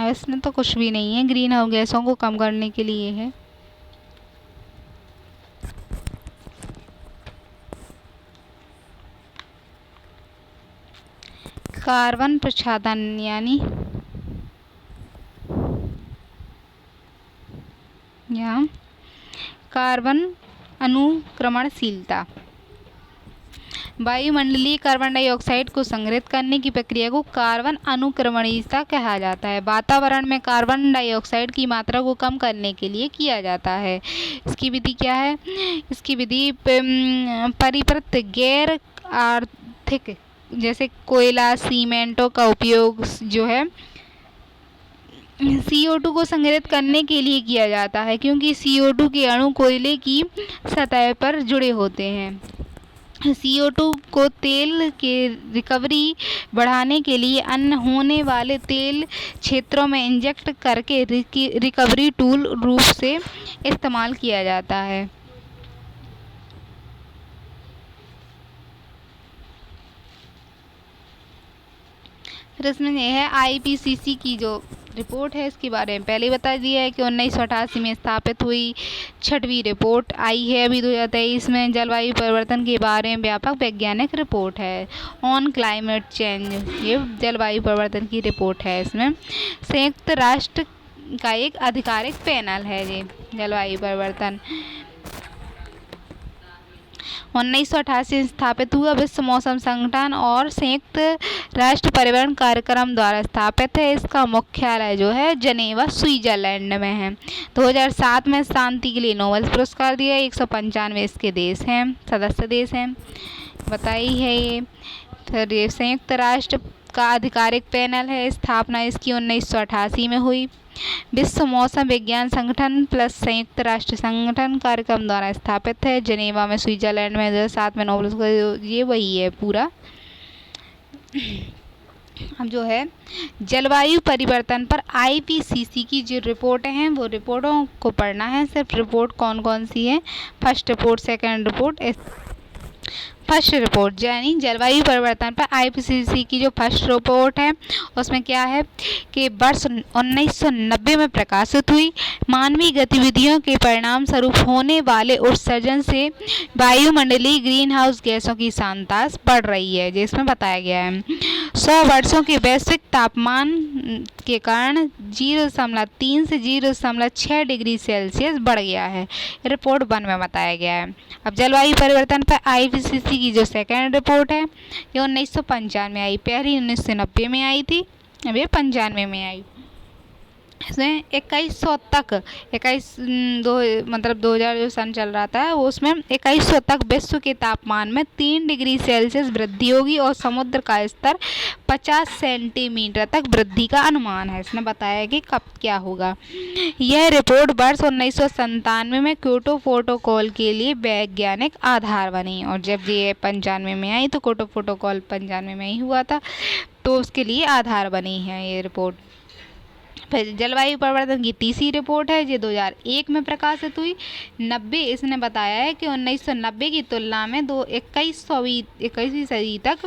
इसमें तो कुछ भी नहीं है, ग्रीन हाउस गैसों को कम करने के लिए है। कार्बन प्रच्छादन यानी यहाँ कार्बन अनुक्रमणशीलता, वायुमंडलीय कार्बन डाइऑक्साइड को संग्रहित करने की प्रक्रिया को कार्बन अनुक्रमणीयता कहा जाता है। वातावरण में कार्बन डाइऑक्साइड की मात्रा को कम करने के लिए किया जाता है। इसकी विधि क्या है? इसकी विधि परिवर्तित गैर आर्थिक जैसे कोयला, सीमेंटों का उपयोग जो है CO2 को संग्रहित करने के लिए किया जाता है, क्योंकि CO2 के अणु कोयले की सतह पर जुड़े होते हैं। CO2 को तेल के रिकवरी बढ़ाने के लिए अन्य होने वाले तेल क्षेत्रों में इंजेक्ट करके रिकवरी टूल रूप से इस्तेमाल किया जाता है। फिर इसमें यह है IPCC की जो रिपोर्ट है, इसके बारे में पहले बता दिया है कि 1988 में स्थापित हुई। 6वीं रिपोर्ट आई है अभी 2023 में। जलवायु परिवर्तन के बारे में व्यापक वैज्ञानिक रिपोर्ट है ऑन क्लाइमेट चेंज, ये जलवायु परिवर्तन की रिपोर्ट है। इसमें संयुक्त राष्ट्र का एक आधिकारिक पैनल है ये जलवायु परिवर्तन। 1988 स्थापित हुआ। विश्व मौसम संगठन और संयुक्त राष्ट्र पर्यावरण कार्यक्रम द्वारा स्थापित है। इसका मुख्यालय जो है जनेवा स्विट्जरलैंड में है। 2007 में शांति के लिए नोबेल पुरस्कार दिया। 195 इसके देश हैं, सदस्य देश हैं, बताई है ये। फिर ये संयुक्त राष्ट्र का आधिकारिक पैनल है, स्थापना इसकी 1988 में हुई। विश्व मौसम विज्ञान संगठन प्लस संयुक्त राष्ट्र संगठन कार्यक्रम द्वारा स्थापित है जनेवा में स्विट्जरलैंड में। 2007 में नोबेल, ये वही है पूरा। अब जो है जलवायु परिवर्तन पर IPCC की जो रिपोर्टें हैं वो रिपोर्टों को पढ़ना है। सिर्फ रिपोर्ट कौन कौन सी है? First report, second report. First report यानी जलवायु परिवर्तन पर IPCC की जो फर्स्ट रिपोर्ट है उसमें क्या है कि वर्ष 1990 में प्रकाशित हुई। मानवीय गतिविधियों के परिणाम स्वरूप होने वाले उत्सर्जन से वायुमंडलीय ग्रीन हाउस गैसों की सांद्रता बढ़ रही है, जिसमें बताया गया है 100 वर्षों के वैश्विक तापमान के कारण 0.3 से 0.6 डिग्री सेल्सियस बढ़ गया है। रिपोर्ट 1 में बताया गया है। अब जलवायु परिवर्तन पर IPCC की जो सेकेंड रिपोर्ट है ये 1995 में आई। पहली 1990 में आई थी, अब ये 95 में आई। इसमें 2100 तक 2000 जो सन चल रहा था उसमें 2100 तक विश्व के तापमान में 3 डिग्री सेल्सियस वृद्धि होगी और समुद्र का स्तर 50 सेंटीमीटर तक वृद्धि का अनुमान है। इसने बताया कि कब क्या होगा। यह रिपोर्ट वर्ष 1997 में क्योटो प्रोटोकॉल के लिए वैज्ञानिक आधार बनी, और जब ये 95 में आई तो क्योटो प्रोटोकॉल 95 में ही हुआ था, तो उसके लिए आधार बनी है ये रिपोर्ट। फिर जलवायु परिवर्तन की तीसरी रिपोर्ट है जो 2001 में प्रकाशित हुई। 90 इसने बताया है कि 1990 की तुलना में 21वीं सदी तक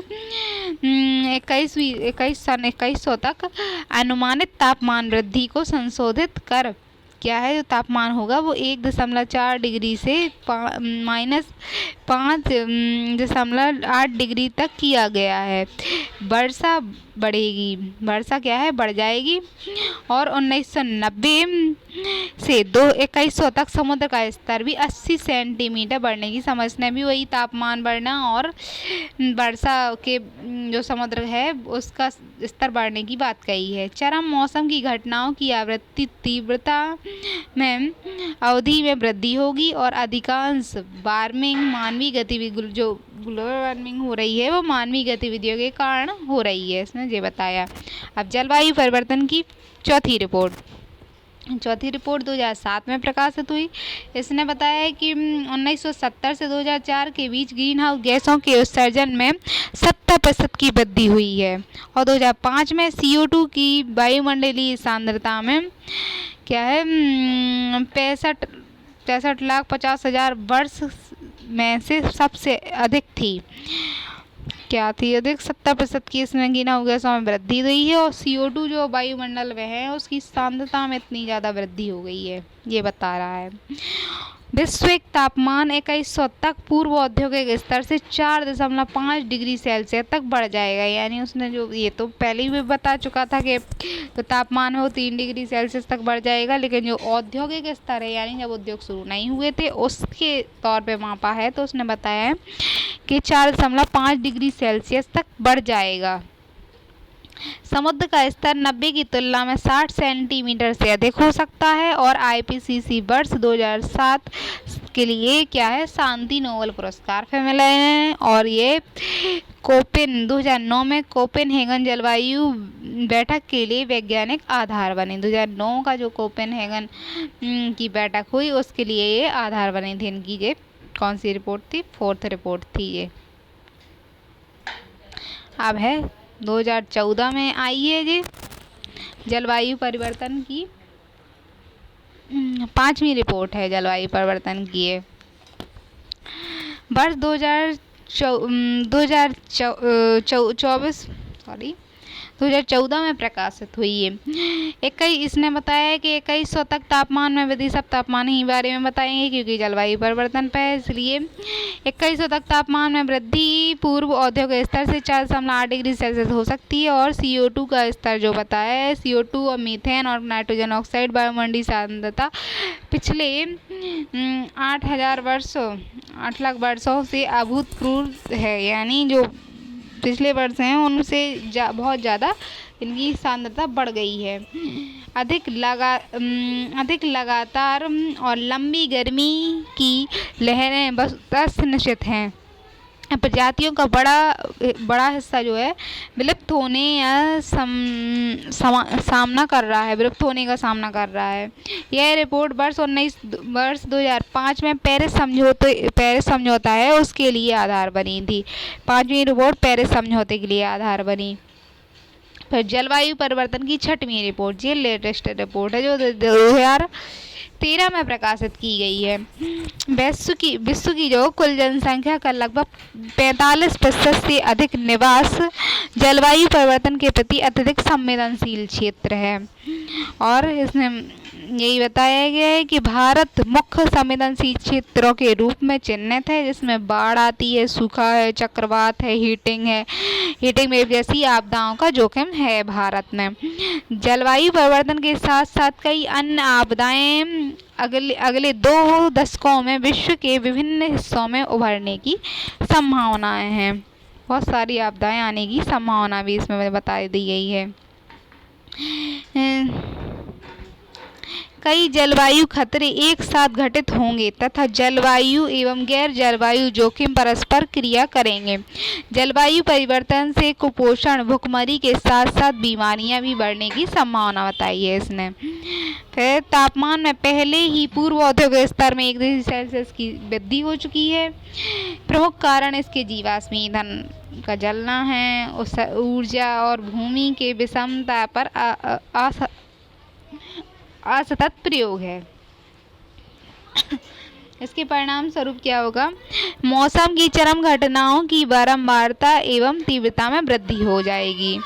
2100 तक अनुमानित तापमान वृद्धि को संशोधित कर क्या है जो तापमान होगा वो 1.4 डिग्री से -5.8 डिग्री तक किया गया है। वर्षा बढ़ेगी, वर्षा क्या है बढ़ जाएगी, और 1990 से 2100 तक समुद्र का स्तर भी 80 सेंटीमीटर बढ़ने की समझने भी वही तापमान बढ़ना और वर्षा के जो समुद्र है उसका स्तर बढ़ने की बात कही है। चरम मौसम की घटनाओं की आवृत्ति तीव्रता में अवधि में वृद्धि होगी और अधिकांश वार्मिंग मानवीय गतिविधि जो ग्लोबल वार्मिंग हो रही है वो मानवीय गतिविधियों के कारण हो रही है, इसने ये बताया। अब जलवायु परिवर्तन की चौथी रिपोर्ट 2007 में प्रकाशित हुई। इसने बताया है कि 1970 से 2004 के बीच ग्रीन हाउस गैसों के उत्सर्जन में 70% की वृद्धि हुई है और 2005 में CO2 की वायुमंडलीय सांद्रता में क्या है 65,50,000 वर्ष में से सबसे अधिक थी। क्या थी अधिक 70% की इसमें ग्रीन हाउस गैसों में वृद्धि हुई है और CO2 जो वायुमंडल में है उसकी सांद्रता में इतनी ज़्यादा वृद्धि हो गई है, ये बता रहा है। वैश्विक तापमान 2100 तक पूर्व औद्योगिक स्तर से 4.5 डिग्री सेल्सियस तक बढ़ जाएगा। यानी उसने जो ये तो पहले ही भी बता चुका था कि तो तापमान है वो 3 डिग्री सेल्सियस तक बढ़ जाएगा, लेकिन जो औद्योगिक स्तर है यानी जब उद्योग शुरू नहीं हुए थे उसके तौर पे मापा है, तो उसने बताया है कि 4.5 डिग्री सेल्सियस तक बढ़ जाएगा। समुद्र का स्तर 90 की तुलना में 60 सेंटीमीटर से अधिक हो सकता है और IPCC वर्ष 2007 के लिए क्या है शांति नोबेल पुरस्कार पे मिले हैं और ये 2009 में कोपेनहेगन जलवायु बैठक के लिए वैज्ञानिक आधार बने। 2009 का जो कोपेनहेगन की बैठक हुई उसके लिए ये आधार बने थे इनकी। ये कौन सी रिपोर्ट थी? 4th रिपोर्ट थी ये। अब है 2014 में आई है ये जलवायु परिवर्तन की 5वीं रिपोर्ट है जलवायु परिवर्तन की है। वर्ष 2014 में प्रकाशित हुई है। इसने बताया है कि 2100 तक तापमान में वृद्धि, सब तापमान ही बारे में बताएंगे क्योंकि जलवायु परिवर्तन पे है, इसलिए 2100 तक तापमान में वृद्धि पूर्व औद्योगिक स्तर से 4.8 डिग्री सेल्सियस हो सकती है और CO2 का स्तर जो बताया है CO2 और मीथेन और नाइट्रोजन ऑक्साइड वायुमंडलीय सांद्रता पिछले 8 लाख वर्षों से अभूतपूर्व है। यानी जो पिछले वर्ष हैं उनसे बहुत ज़्यादा इनकी सांद्रता बढ़ गई है। अधिक लगातार और लंबी गर्मी की लहरें बस निश्चित हैं। प्रजातियों का बड़ा हिस्सा जो है विलुप्त होने या सामना कर रहा है, विलुप्त होने का सामना कर रहा है। यह रिपोर्ट वर्ष 2005 में पेरिस समझौता है उसके लिए आधार बनी थी। 5वीं रिपोर्ट पेरिस समझौते के लिए आधार बनी। फिर जलवायु परिवर्तन की 6वीं रिपोर्ट, ये लेटेस्ट रिपोर्ट है जो 2013 में प्रकाशित की गई है। विश्व की जो कुल जनसंख्या का लगभग 45% से अधिक निवास जलवायु परिवर्तन के प्रति अत्यधिक संवेदनशील क्षेत्र है और इसमें यही बताया गया है कि भारत मुख्य संवेदनशील क्षेत्रों के रूप में चिन्हित है, जिसमें बाढ़ आती है, सूखा है, चक्रवात है, हीटिंग वेव जैसी आपदाओं का जोखिम है भारत में। जलवायु परिवर्तन के साथ साथ कई अन्य आपदाएं अगले 2 दशकों में विश्व के विभिन्न हिस्सों में उभरने की संभावनाएं हैं। बहुत सारी आपदाएं आने की संभावना भी इसमें बता दी गई है। कई जलवायु खतरे एक साथ घटित होंगे तथा जलवायु एवं गैर जलवायु जोखिम परस्पर क्रिया करेंगे। जलवायु परिवर्तन से कुपोषण, भुखमरी के साथ साथ बीमारियां भी बढ़ने की संभावना बताई है इसने। फिर तापमान में पहले ही पूर्व औद्योगिक स्तर में 1 डिग्री सेल्सियस की वृद्धि हो चुकी है। प्रमुख कारण इसके जीवाश्म ईंधन का जलना है, ऊर्जा और भूमि के विषमता पर असतत प्रयोग है। इसके परिणाम स्वरूप क्या होगा? मौसम की चरम घटनाओं की बारंबारता एवं तीव्रता में वृद्धि हो जाएगी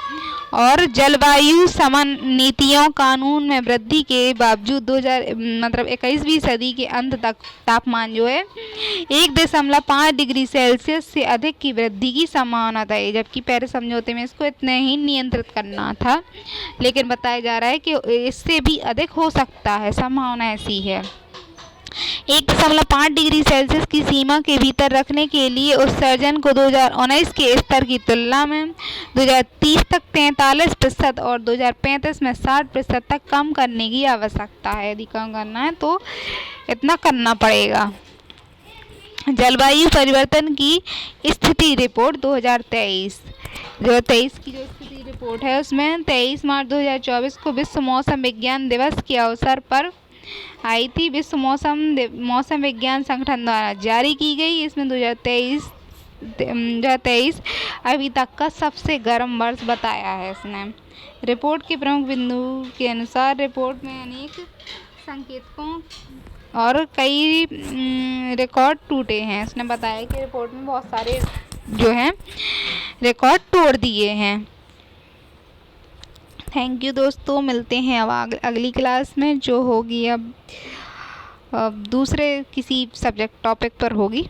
और जलवायु समन नीतियों कानून में वृद्धि के बावजूद 21वीं सदी के अंत तक तापमान जो है 1.5 डिग्री सेल्सियस से अधिक की वृद्धि की संभावना है, जबकि पेरिस समझौते में इसको इतने ही नियंत्रित करना था, लेकिन बताया जा रहा है कि इससे भी अधिक हो सकता है, संभावना ऐसी है। 1.5 डिग्री सेल्सियस की सीमा के भीतर रखने के लिए उत्सर्जन को 2019 के स्तर की तुलना में 2030 तक 43% और 2035 में 60% तक कम करने की आवश्यकता है। यदि कम करना है तो इतना करना पड़ेगा। जलवायु परिवर्तन की स्थिति रिपोर्ट 2023 की जो स्थिति रिपोर्ट है उसमें 23 मार्च 2024 को विश्व मौसम विज्ञान दिवस के अवसर पर आई थी। विश्व मौसम विज्ञान संगठन द्वारा जारी की गई। इसमें 2023 अभी तक का सबसे गर्म वर्ष बताया है इसने। रिपोर्ट के प्रमुख बिंदु के अनुसार रिपोर्ट में अनेक संकेतकों और कई रिकॉर्ड टूटे हैं। इसने बताया कि रिपोर्ट में बहुत सारे जो हैं रिकॉर्ड तोड़ दिए हैं। थैंक यू दोस्तों, मिलते हैं अब अगली क्लास में जो होगी अब दूसरे किसी सब्जेक्ट टॉपिक पर होगी।